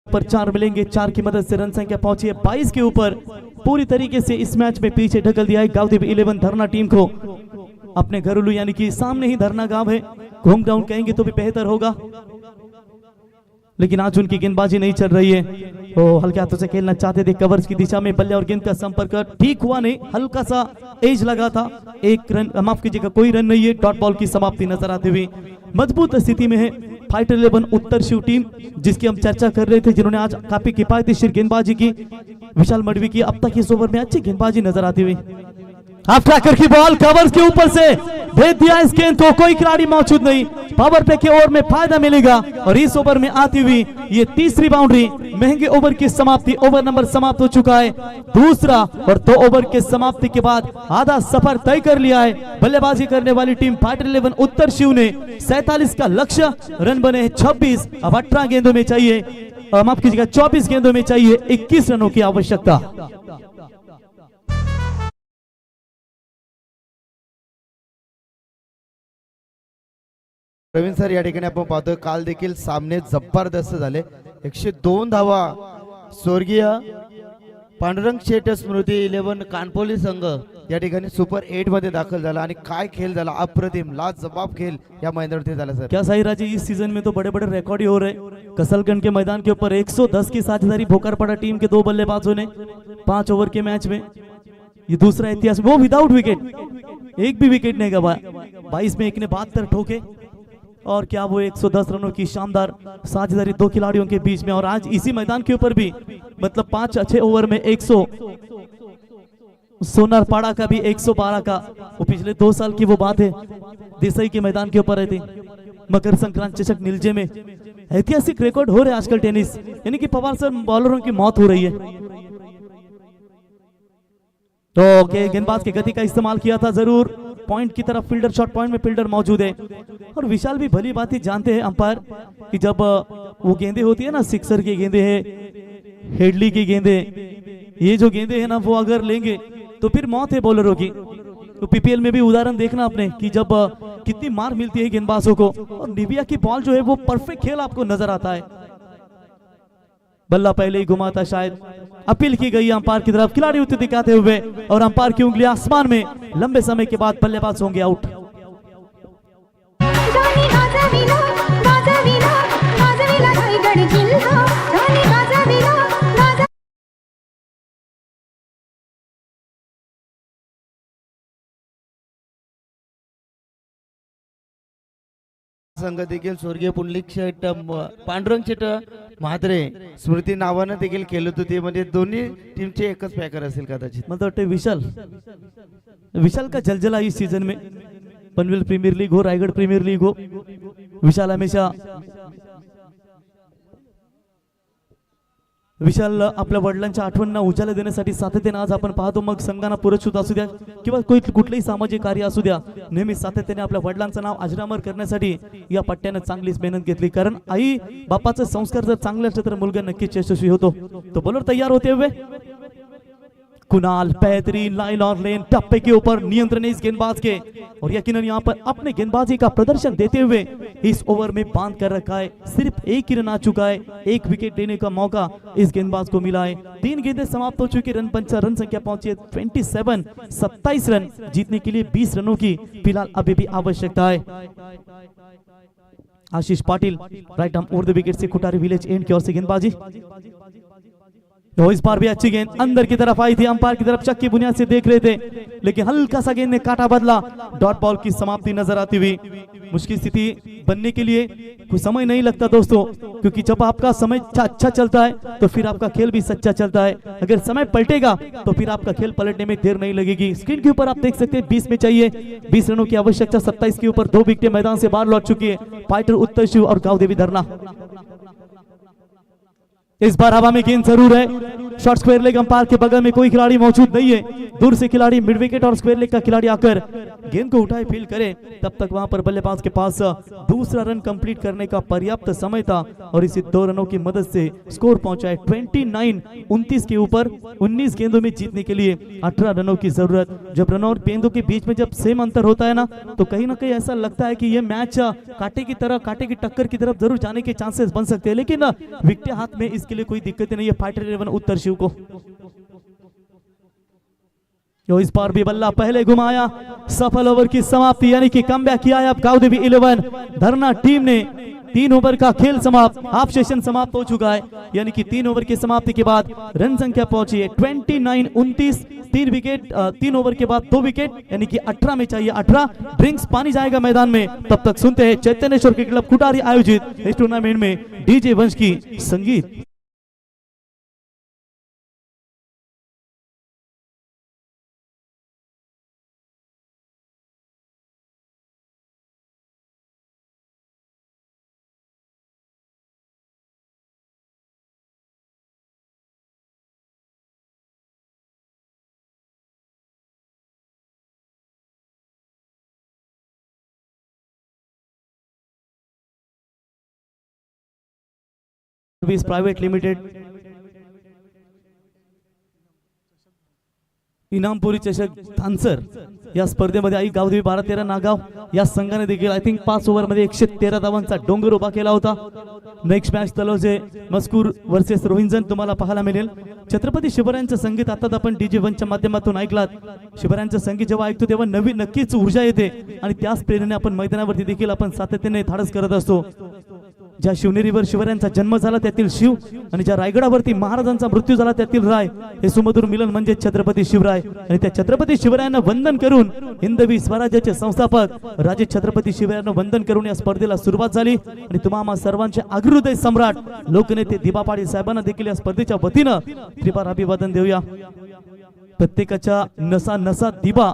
पर 4 मिलेंगे, 4 की मदद से रन संख्या पहुंची है 22 के ऊपर। पूरी तरीके से इस मैच में पीछे ढकल दिया है गांव 11 धरना टीम को। अपने घरेलू यानी कि सामने ही धरना गांव है, होम ग्राउंड कहेंगे तो भी बेहतर होगा, लेकिन आज उनकी गेंदबाजी नहीं चल रही है। वो हल्के हाथों से खेलना चाहते थे, कवर्स की दिशा में बल्ले और गेंद का संपर्क ठीक हुआ नहीं, हल्का सा एज लगा था। 1 रन, माफ कीजिएगा, कोई रन नहीं है। डॉट बॉल की समाप्ति नजर आती हुई मजबूत स्थिति में है फाइटर 11 उत्तर शिव टीम, जिसकी हम चर्चा कर रहे थे, जिन्होंने आज काफी किफायती गेंदबाजी की। विशाल मडवी की अब तक इस ओवर में अच्छी गेंदबाजी नजर आती हुई। हाफ ट्रैकर की बॉल कवर्स के ऊपर से भेज दिया इस गेंद को, कोई खिलाड़ी मौजूद नहीं। पावर प्ले के ओवर में फायदा मिलेगा और इस ओवर में आती हुई ये तीसरी बाउंड्री, महंगे ओवर की समाप्ति। ओवर नंबर समाप्त हो चुका है दूसरा, और 2 ओवर के समाप्ति के बाद आधा सफर तय कर लिया है बल्लेबाजी करने वाली टीम फाइटर 11 उत्तर शिव ने। 47 का लक्ष्य, रन बने हैं 26। अब 18 गेंदों में चाहिए, माफ कीजिएगा 24 गेंदों में चाहिए 21 रनों की आवश्यकता। प्रवीण सर, या ठिकाणी आपण पाहतोय काल देखील सामने जबरदस्त झाले। 102 धावा स्वर्गीय पांडुरंग शेट स्मृती 11 कानपोली संघ या ठिकाणी सुपर 8 मध्ये दाखल झाला आणि काय खेळ झाला, अप्रतिम लाजवाब खेळ या मैदानावरती झाला सर। क्या सही राजी, इस सीजन में तो बड़े बड़े रिकॉर्ड ही हो रहे। कसलगंज के मैदान के ऊपर 110 की साझेदारी भोकरपड़ा टीम के 2 बल्लेबाजों ने 5 ओवर के मैच में, ये दूसरा इतिहास, वो विदाउट विकेट, एक भी विकेट नहीं गवाया। 22 में एक ने 72 ठोके और क्या वो 110 रनों की शानदार साझेदारी 2 खिलाड़ियों के बीच में। और आज इसी मैदान के ऊपर भी मतलब 5 अच्छे ओवर में 100, सोनारपाड़ा का भी 112 का, वो पिछले 2 साल की वो बात है, देसाई के मैदान के ऊपर रहती। मकर संक्रांति चषक नीलजे में ऐतिहासिक रिकॉर्ड हो रहे आजकल टेनिस, यानी कि पवार सर बॉलरों की मौत हो रही है। तो गेंदबाज की गति का इस्तेमाल किया था जरूर, पॉइंट की तरफ फील्डर, शॉट पॉइंट में फील्डर मौजूद है। और विशाल भी भली बात ही जानते हैं अंपायर कि जब वो गेंदे होती है ना, सिक्सर की गेंदे है, हेडली की गेंदे, ये जो गेंदे है ना वो अगर लेंगे तो फिर मौत है बॉलरों की। तो पीपीएल में भी उदाहरण देखना आपने कि जब कितनी मार मिलती है गेंदबाजों को, और निविया की बॉल जो है वो परफेक्ट खेल आपको नजर आता है। बल्ला पहले ही घुमाता, शायद अपील की गई अंपायर की तरफ, खिलाड़ी उत्तर दिखाते हुए, और अंपायर की उंगली आसमान में, लंबे समय के बाद बल्लेबाज होंगे आउट। संघ देखील स्वर्गीय पुंडलिक शेट पांडुरंग शेट म्हात्रे स्मृती नावानं देखील खेळत होते, म्हणजे दोन्ही टीमचे एकच पॅकर असेल कदाचित। मतलब वाटते विशाल का जलजला इस सीजन में, पनवेल प्रीमियर लीग हो, रायगढ़ प्रीमियर लीग हो, विशाल हमेशा विशाल आपल्या वडिलांच्या आठवणींना उजाला देण्यासाठी सातत्याने आज आपण पाहतो, मग संघाना पुरस्कृत असू द्या किंवा कुठलेही सामाजिक कार्य असू द्या, नेहमी सातत्याने आपल्या वडिलांचं नाव अजरामर करण्यासाठी या पट्ट्याने चांगलीच मेहनत घेतली। कारण आई बापाचे संस्कार जर चांगले असले तर मुलगा नक्कीच यशस्वी होतो। तो बॉलर तैयार होते हुए कुणाल, बेहतरीन लाइन और लेन, टप्पे के ऊपर नियंत्रण इस गेंदबाज के, और यकीनन यहाँ पर अपने गेंदबाजी का प्रदर्शन देते हुए इस ओवर में बांध कर रखा है। सिर्फ 1 ही रन आ चुका है, 1 विकेट लेने का मौका इस गेंदबाज को मिला है। 3 गेंदें समाप्त हो चुकी, रन संख्या पहुंची है 27, 27 रन जीतने के लिए 20 रनों की फिलहाल अभी भी आवश्यकता है। Ashish Patil right arm over the wicket से कुटारी विलेज एंड की ओर से गेंदबाजी। इस बार भी अच्छी गेंद अंदर की तरफ आई थी, अंपायर की तरफ शक की बुनियाद से देख रहे थे, लेकिन हल्का सा गेंद ने काटा बदला। डॉट बॉल की समाप्ति नजर आती हुई। मुश्किल स्थिति बनने के लिए कोई समय नहीं लगता दोस्तों, क्योंकि जब आपका समय अच्छा चलता है तो फिर आपका खेल भी सच्चा चलता है। अगर समय पलटेगा तो फिर आपका खेल पलटने में देर नहीं लगेगी। स्क्रीन के ऊपर आप देख सकते हैं 20 में चाहिए 20 रनों की आवश्यकता। 27 के ऊपर 2 विकेटें मैदान से बाहर लौट चुकी है फाइटर उत्तर शिव और गांव देवी धरना। इस बार हवा में गेंद जरूर है। शॉर्ट स्क्वायर लेग अंपायर के बगल में कोई खिलाड़ी मौजूद नहीं है। दूर से खिलाड़ी मिड विकेट और स्क्वायर लेग का खिलाड़ी आकर गेंद को उठाए फील करे, तब तक वहां पर बल्लेबाज के पास दूसरा रन कंप्लीट करने का पर्याप्त समय था और इसी 2 रनों की मदद से स्कोर पहुंचा है 29 के ऊपर। 19 गेंदों में जीतने के लिए 18 रनों की जरूरत। जब रनों और गेंदों के बीच में जब सेम अंतर होता है ना, तो कहीं ना कहीं ऐसा लगता है कि ये मैच कांटे की टक्कर की तरफ जरूर जाने के चांसेस बन सकते हैं, लेकिन विकेट हाथ में इसके लिए कोई दिक्कत नहीं है फाइटर 11 उत्तर शिव को। इस बार भी बल्ला पहले घुमाया, सफल ओवर की समाप्ति यानी कि कमबैक किया है अब गांव देवी 11 धरना टीम ने। 3 ओवर का खेल समाप्त, हाफ सेशन समाप्त हो चुका है, यानी कि 3 ओवर की समाप्ति के बाद रन संख्या पहुंची है 29-29। 3 विकेट 3 ओवर के बाद 2 विकेट, यानी कि 18 में चाहिए 18। ड्रिंक्स पानी जाएगा मैदान में, तब तक सुनते हैं चैतन्येश्वर क्रिकेट क्लब कुटारी आयोजित इस टूर्नामेंट में डीजे वंश की संगीत। प्राइवेट लिमिटेड इनामपुरी चषक धानसर या स्पर्धेमध्ये आई गावदेवी 12-13 नागाव या संघाने देखील आय थिंक 5 ओव्हरमध्ये 113 धावांचा डोंगर उभा केला होता। नेक्स्ट मॅच तलोजे मस्कूर वर्सेस रोहिंजन तुम्हाला पाहायला मिळेल। छत्रपती शिवरायांचं संगीत आता आपण डीजे वनच्या माध्यमातून ऐकलात। शिवरायांचं संगीत जेव्हा ऐकतो तेव्हा नक्कीच ऊर्जा येते आणि त्याच प्रेरणेने आपण मैदानावरती देखील आपण सातत्याने धाडस करत असतो। ज्या शिवनेरीवर शिवरायांचा जन्म झाला त्यातील शिव आणि ज्या रायगडावरती महाराजांचा मृत्यू झाला त्यातील राय, हे सुमधुर मिलन म्हणजे छत्रपती शिवराय। आणि त्या छत्रपती शिवरायांना वंदन करून हिंदवी स्वराज्याचे संस्थापक राजे छत्रपती शिवरायांना वंदन करून या स्पर्धेला सुरुवात झाली आणि तुम्हा सर्वांचे अग्रहृदय सम्राट लोकनेते दिबा पाटील साहेबांना देखील या स्पर्धेच्या वतीनं त्रिपार अभिवादन देऊया। प्रत्येकाच्या नसा नसा दिबा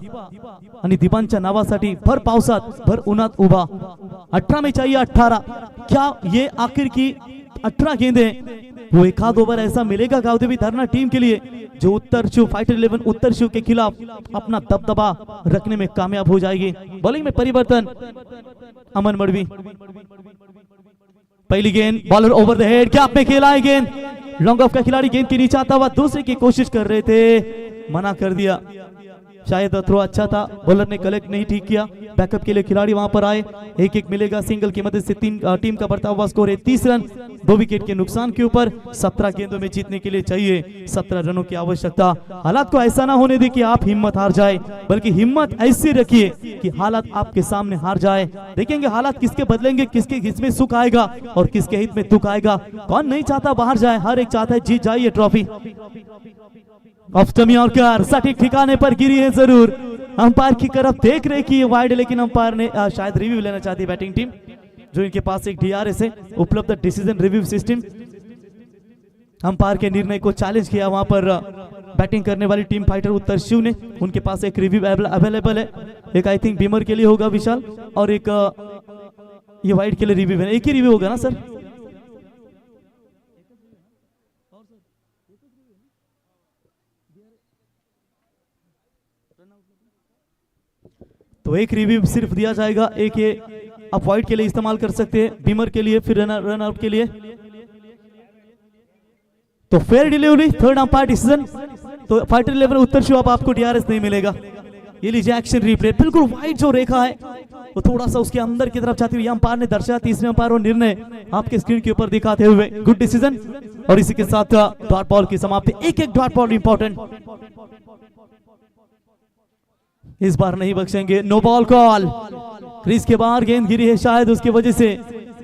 आणि दिबांच्या नावासाठी भर पावसात भर उन्हात उभा। 18 में चाहिए 18। क्या ये आखिर की 18 गेंदें वो एक आध ओवर ऐसा मिलेगा गावदेवी धरना टीम के लिए जो उत्तर शिव फाइटर 11 उत्तर शिव के खिलाफ अपना दबदबा रखने में कामयाब हो जाएगी। बॉलिंग में परिवर्तन, अमन मड़वी पहली गेंद बॉलर ओवर द हेड, क्या में खेला है गेंद, लॉन्ग ऑफ का खिलाड़ी गेंद के नीचे आता हुआ दूसरे की कोशिश कर रहे थे, मना कर दिया। शायद थ्रो अच्छा था, बॉलर ने कलेक्ट नहीं ठीक किया। बैकअप के लिए खिलाड़ी वहां पर आए, 1-1 मिलेगा सिंगल की मदद से। टीम का बढ़ता हुआ स्कोर है 30 रन 2 विकेट के नुकसान के ऊपर। 17 गेंदों में जीतने के लिए चाहिए 17 रनों की आवश्यकता। हालात को ऐसा ना होने दे कि आप हिम्मत हार जाए, बल्कि हिम्मत ऐसी रखिए कि हालात आपके सामने हार जाए। देखेंगे हालात किसके बदलेंगे, किसके हित में सुख आएगा और किसके हित में दुख आएगा। कौन नहीं चाहता बाहर जाए, हर एक चाहता है जीत जाए ये ट्रॉफी। ऑफ सटीक ठिकाने पर गिरी है जरूर, अंपायर की तरफ देख रहे कि ये वाइड, लेकिन अंपायर ने शायद रिव्यू लेना चाहती बैटिंग टीम, जो इनके पास एक डीआरएस है उपलब्ध डिसीजन रिव्यू सिस्टम। अंपायर के निर्णय को चैलेंज किया वहां पर बैटिंग करने वाली टीम फाइटर उत्तर शिव ने। उनके पास एक रिव्यू अवेलेबल है, एक आई थिंक बीमर के लिए होगा विशाल, और एक ये वाइड के लिए रिव्यू है। एक ही रिव्यू होगा ना सर? तो एक रिव्यू सिर्फ दिया जाएगा, एक ये आप वाइड के लिए इस्तेमाल कर सकते हैं, बीमर के लिए, फिर रन आउट के लिए। तो fair delivery, third umpire decision. तो फाइटर 11 उत्तर शिव अब आपको डीआरएस नहीं मिलेगा। ये लीजिए एक्शन रिप्ले, बिल्कुल वाइड जो रेखा है वो थोड़ा सा उसके अंदर की तरफ जाती हुई अंपायर ने दर्शाया। तीसरे अंपायर और निर्णय आपके स्क्रीन के ऊपर दिखाते हुए गुड डिसीजन। और इसी के साथ डॉट बॉल की समाप्ति, एक डॉट बॉल इंपॉर्टेंट, इस बार नहीं बख्शेंगे। नो बॉल कॉल, क्रीज के बाहर गेंद गिरी है, शायद उसकी वजह से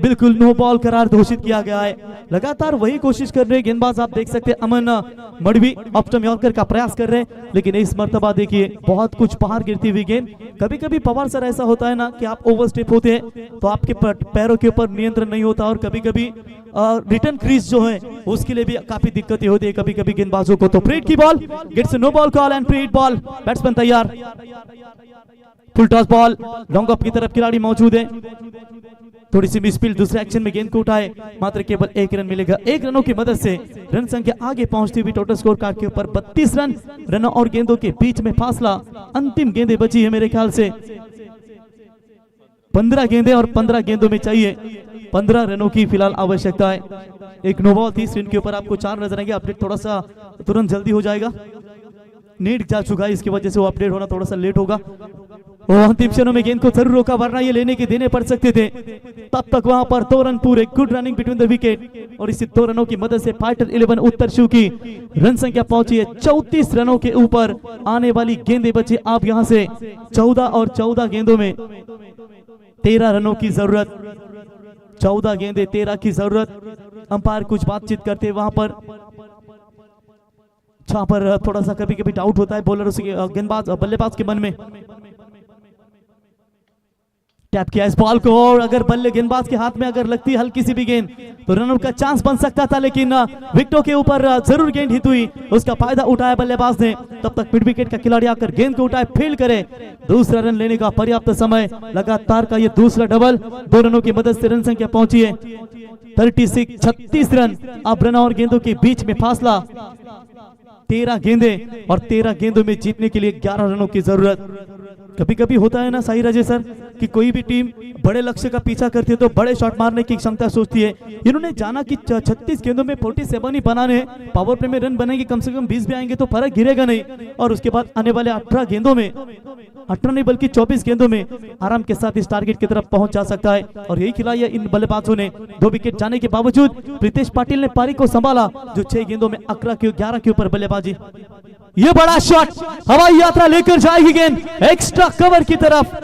बिल्कुल नो बॉल करार घोषित किया गया है। लगातार वही कोशिश कर रहे गेंदबाज, आप देख सकते हैं Aman Madavi of term yorker का प्रयास कर रहे हैं, लेकिन इस मर्तबा देखिए बहुत कुछ बाहर गिरती हुई गेंद। कभी कभी पवार सर ऐसा होता है ना कि आप ओवर स्टेप होते हैं तो आपके पैरों के ऊपर नियंत्रण नहीं होता और कभी कभी रिटर्न क्रीज जो है उसके लिए भी काफी दिक्कतें होती है कभी कभी गेंदबाजों को। तो प्रीट की ball gets no ball call and प्रीट बॉल, बैट्समैन तैयार, full toss ball, long off की तरफ खिलाड़ी मौजूद है। थोड़ी सी मिसफील्ड, दूसरे एक्शन में गेंद को उठाए, मात्र केवल 1 रन मिलेगा। 1 रनों की मदद से रन संख्या आगे पहुंचती हुई टोटल स्कोर कार्ड के ऊपर 32 रन। रनों और गेंदों के बीच में फासला, अंतिम गेंदें बची है मेरे ख्याल से 15 गेंदें और 15 गेंदों में चाहिए 15 रनों की फिलहाल आवश्यकता है। एक नो बॉल थी, स्क्रीन के ऊपर आपको 4 नजर आएंगे। अपडेट थोड़ा सा तुरंत जल्दी हो जाएगा, नेट जा चुका है, इसकी वजह से वो अपडेट होना थोड़ा सा लेट होगा। वो अंतिम क्षणों में गेंद को जरूर रोका, वरना ये लेने के देने पड़ सकते थे। तब तक वहां पर 2 रन पूरे, good running between the wicket, और इसी 2 रनों की मदद से फाइटर 11 उत्तर शिव की रन संख्या पहुंची है 34 रनों के ऊपर। आने वाली गेंदें बची आप यहां से 14 और 14 गेंदों में 13 रनों की जरूरत, 14 गेंदें 13 की जरूरत। अंपायर कुछ बातचीत करते वहां पर, जहां पर थोड़ा सा कभी कभी डाउट होता है बॉलर गेंदबाज बल्लेबाज के मन में। टैप किया इस बॉल को, और अगर बल्ले गेंदबाज के हाथ में अगर लगती हल्की सी भी गेंद तो रनआउट का चांस बन सकता था, लेकिन विकेटों के ऊपर जरूर गेंद हिट हुई, उसका फायदा उठाया बल्लेबाज ने। तब तक मिड विकेट का खिलाड़ी आकर गेंद को उठाए, फील्ड करे, दूसरा रन लेने का पर्याप्त समय। लगातार का ये दूसरा डबल, 2 रनों की मदद से रन संख्या पहुंची है 36 रन। अब रन और गेंदों के बीच में फासला 13 गेंदें, और 13 गेंदों में जीतने के लिए 11 रनों की जरूरत। कभी कभी होता है ना साई राजे सर कि कोई भी टीम बड़े लक्ष्य का पीछा करती है तो बड़े शॉट मारने की क्षमता सोचती है। इन्होंने जाना कि 36 गेंदों में 47 ही बनाने हैं, पावर प्ले में रन बनेंगे कम से कम 20 भी आएंगे तो फर्क गिरेगा नहीं, और उसके बाद आने वाले 18 गेंदों में, 18 नहीं बल्कि 24 गेंदों में आराम के साथ इस टारगेट की तरफ पहुंच जा सकता है। और यही खिलाया इन बल्लेबाजों ने। 2 विकेट जाने के बावजूद प्रीतेश पाटिल ने पारी को संभाला, जो 6 गेंदों में 11 के ऊपर बल्लेबाजी। ये बड़ा शॉट, हवाई यात्रा लेकर जाएगी गेंद एक्स्ट्रा कवर की तरफ,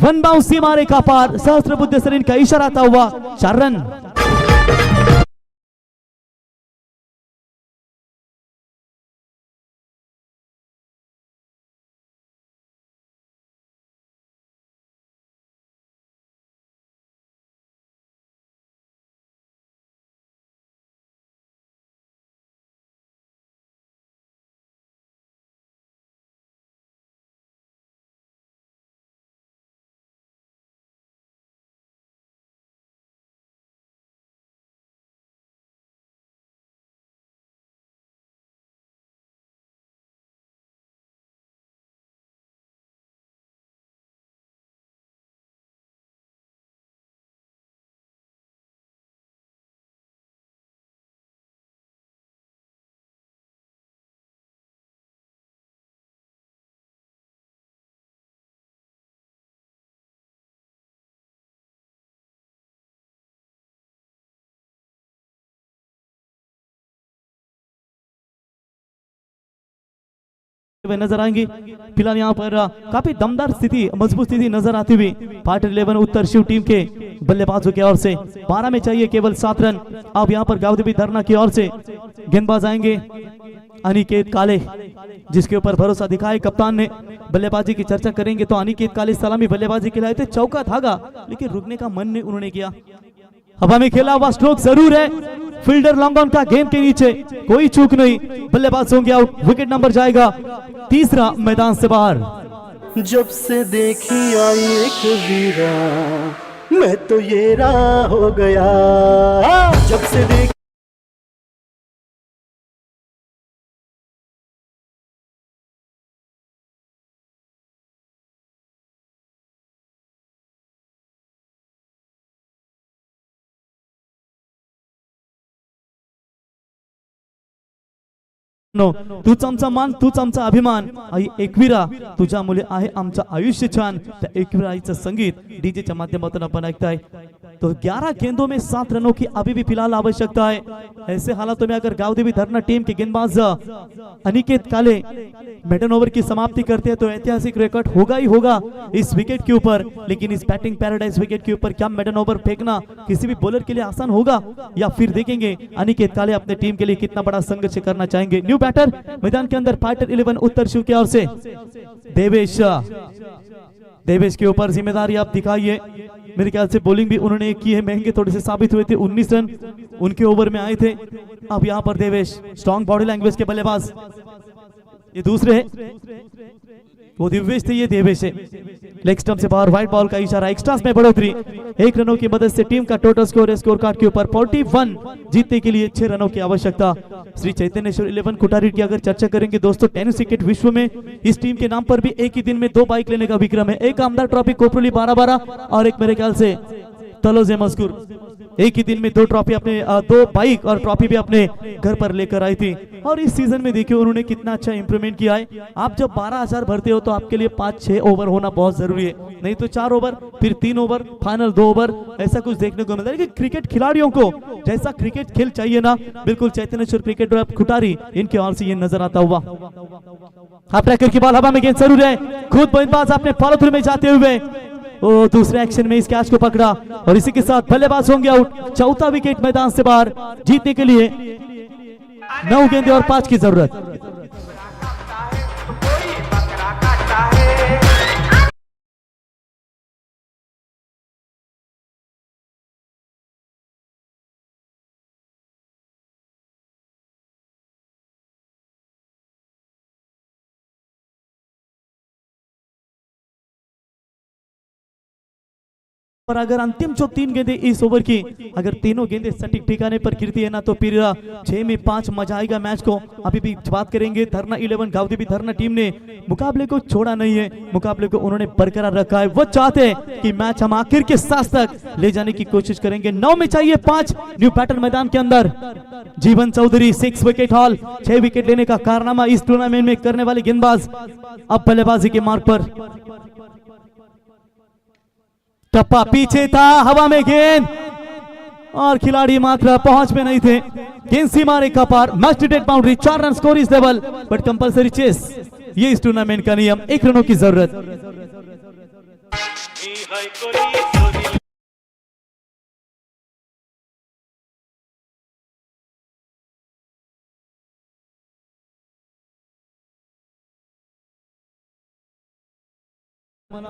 1 बाउंस सीमा रेखा पार, सहस्त्रबुद्धे सरीन का इशारा आता हुआ 4 रन। नजर आएंगे फिलहाल यहाँ पर काफी दमदार स्थिति, मजबूत स्थिति नजर आती हुई फाइटर 11 उत्तर शिव टीम के बल्लेबाजों की ओर से। 12 में चाहिए केवल 7 रन। अब यहाँ पर गावदेवी धरना की ओर से गेंदबाज आएंगे अनिकेत काले, जिसके ऊपर भरोसा दिखाए कप्तान ने। बल्लेबाजी की चर्चा करेंगे तो अनिकेत काले सलामी बल्लेबाजी खिलाए थे, चौका धागा, लेकिन रुकने का मन नहीं उन्होंने किया। हवा में खेला हुआ स्ट्रोक जरूर है, फील्डर लॉन्ग ऑन का गेंद के नीचे, कोई चूक नहीं, बल्लेबाज होंगे आउट, विकेट नंबर जाएगा 3रा मैदान से बाहर। जब से देखी आई एक वीरा मैं तो ये राह हो गया, जब से देखी तूच आमचा मान, तूच आमचा अभिमान, आई एकविरा तुझ्या मुले आहे आमचं आयुष्य छान। त्या एकविरा आईचं संगीत डीजेच्या माध्यमातून आपण ऐकताय। तो 11 गेंदों में 7 रनों की अभी भी फिलहाल आवश्यकता है। ऐसे हालातों में अगर गांव देवी धरना टीम के गेंदबाज अनिकेत काले मेडन ओवर की समाप्ति करते हैं तो ऐतिहासिक रिकॉर्ड होगा ही होगा इस विकेट के ऊपर। लेकिन इस बैटिंग पैराडाइज विकेट के ऊपर क्या मेडन ओवर फेंकना किसी भी बॉलर के लिए आसान होगा, या फिर देखेंगे अनिकेत काले अपने टीम के लिए कितना बड़ा संघर्ष करना चाहेंगे। न्यू बैटर मैदान के अंदर फाइटर 11 उत्तर शिव की ओर से देवेश के ऊपर जिम्मेदारी आप दिखाइए। मेरे ख्याल से बॉलिंग भी उन्होंने की है, महंगे थोड़े से साबित हुए थे। 19 रन उनके ओवर में आए थे। अब यहाँ पर देवेश स्ट्रॉन्ग बॉडी लैंग्वेज के बल्लेबाज, ये दूसरे है, वो दिव्येश थे, ये देवेश है। लेग स्टंप से बाहर व्हाइट बॉल का इशारा। एक्स्ट्रास में बढ़ोतरी 1 रनों की मदद से टीम का टोटल स्कोर कार्ड के ऊपर 41। जीतने के लिए 6 रनों की आवश्यकता। श्री चैतन्येश्वर 11 कुटारी की अगर चर्चा करेंगे दोस्तों, टेनिस क्रिकेट विश्व में इस टीम के नाम पर भी एक ही दिन में 2 बाइक लेने का विक्रम है। एक आमदार ट्रॉफी कोपरोली 12-12 और एक मेरे ख्याल से तलोजे मस्कुर। एक ही दिन में 2 ट्रॉफी अपने 2 बाइक और ट्रॉफी भी अपने घर पर लेकर आई थी। और इस सीजन में देखिए उन्होंने कितना अच्छा इंप्रूवमेंट किया है। आप जब 12,000 भरते हो तो आपके लिए 5-6 ओवर होना बहुत जरूरी है, नहीं तो 4 ओवर, फिर 3 ओवर, फाइनल 2 ओवर, ऐसा कुछ देखने को मिलता है। लेकिन क्रिकेट खिलाड़ियों को जैसा क्रिकेट खेल चाहिए ना, बिल्कुल चैतन्येश्वर क्रिकेट कुटारी इनके ओर से ये नजर आता हुआ। हाफ ट्रैकर की बॉल हवा में गेंद जरूर है, खुद गेंदबाज अपने फॉलो थ्रू में जाते हुए दूसरे एक्शन में इस कैच को पकड़ा और इसी के साथ बल्लेबाज होंगे आउट। चौथा विकेट मैदान से बाहर। जीतने के लिए 9 गेंदें और 5 की जरूरत। और अगर अंतिम जो 3 गेंदें इस ओवर की अगर तीनों गेंदें सटीक ठिकाने पर गिरती है ना, तो फिर 6 में 5 मजा आएगा मैच को। अभी भी बात करेंगे धरना 11 गांवदेवी धरना टीम ने मुकाबले को छोड़ा नहीं है, मुकाबले को उन्होंने बरकरार रखा है। वो चाहते हैं कि मैच हम आखिर के सांस तक ले जाने की कोशिश करेंगे। 9 में चाहिए 5। न्यू बैटर मैदान के अंदर जीवन चौधरी 6 विकेट हॉल, 6 विकेट लेने का कारनामा इस टूर्नामेंट में करने वाले गेंदबाज अब बल्लेबाजी के मार्ग पर। टप्पा पीछे था, हवा में गेंद और खिलाड़ी मात्र पहुंच में नहीं थे। गेंद सीमा रेखा पार, must dead boundary, 4 run score is level but compulsory chase, ये इस टूर्नामेंट का नियम। 1 रनों की जरूरत।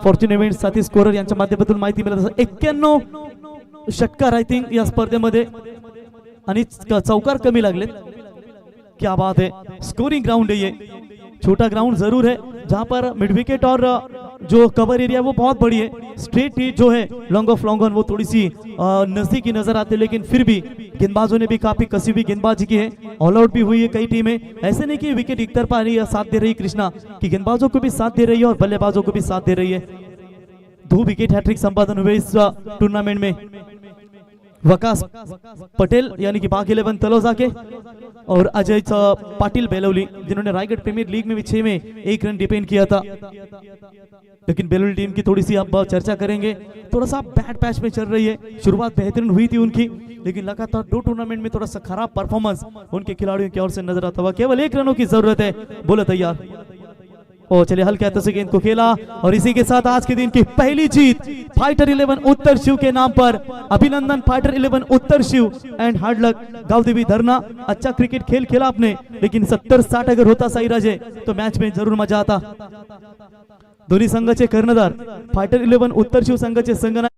फॉर्च्यून इव्हेंट साथी स्कोरर यांच्या माध्यमातून माहिती मिळत 91 षटकार आय थिंक या स्पर्धेमध्ये आणि चौकार कमी लागलेत। क्या बात है, स्कोरिंग ग्राउंड है ये। छोटा ग्राउंड जरूर है जहां पर मिड विकेट और जो कवर एरिया वो बहुत बड़ी है। स्ट्रेट हिट जो है लॉन्ग ऑफ लॉन्ग ऑन वो थोड़ी सी नजदीकी नजर आती है, लेकिन फिर भी गेंदबाजों ने भी काफी कसी हुई गेंदबाजी की है। ऑल आउट भी हुई है कई टीमें। ऐसे नहीं कि विकेट एक तरफा रही है, साथ दे रही कृष्णा कि गेंदबाजों को भी साथ दे रही है और बल्लेबाजों को भी साथ दे रही है। 2 विकेट हैट्रिक संपादन हुए इस टूर्नामेंट में। वकास पटेल यानी कि बाग 11 तलोजा के और अजय पाटिल बेलौली, जिन्होंने रायगढ़ प्रीमियर लीग में भी 6 में 1 रन डिपेंड किया था। लेकिन बेलौली टीम की थोड़ी सी अब चर्चा करेंगे। थोड़ा सा बैड पैच में चल रही है, शुरुआत बेहतरीन हुई थी उनकी, लेकिन लगातार 2 टूर्नामेंट में थोड़ा सा खराब परफॉर्मेंस उनके खिलाड़ियों की ओर से नजर आता हुआ। केवल 1 रनों की जरूरत है। बोलो तैयार। ओ चलिए हल्के हाथों से गेंद को खेला और इसी के साथ आज के दिन की पहली जीत फाइटर 11 उत्तर शिव के नाम पर। अभिनंदन फाइटर 11 उत्तर शिव एंड हार्ड लक गांवदेवी धरना। अच्छा क्रिकेट खेल खेला आपने, लेकिन 70-60 अगर होता सही राजे तो मैच में जरूर मजा आता। दोन्ही संघाचे कर्णधार फाइटर 11 उत्तर शिव संघाचे संघनायक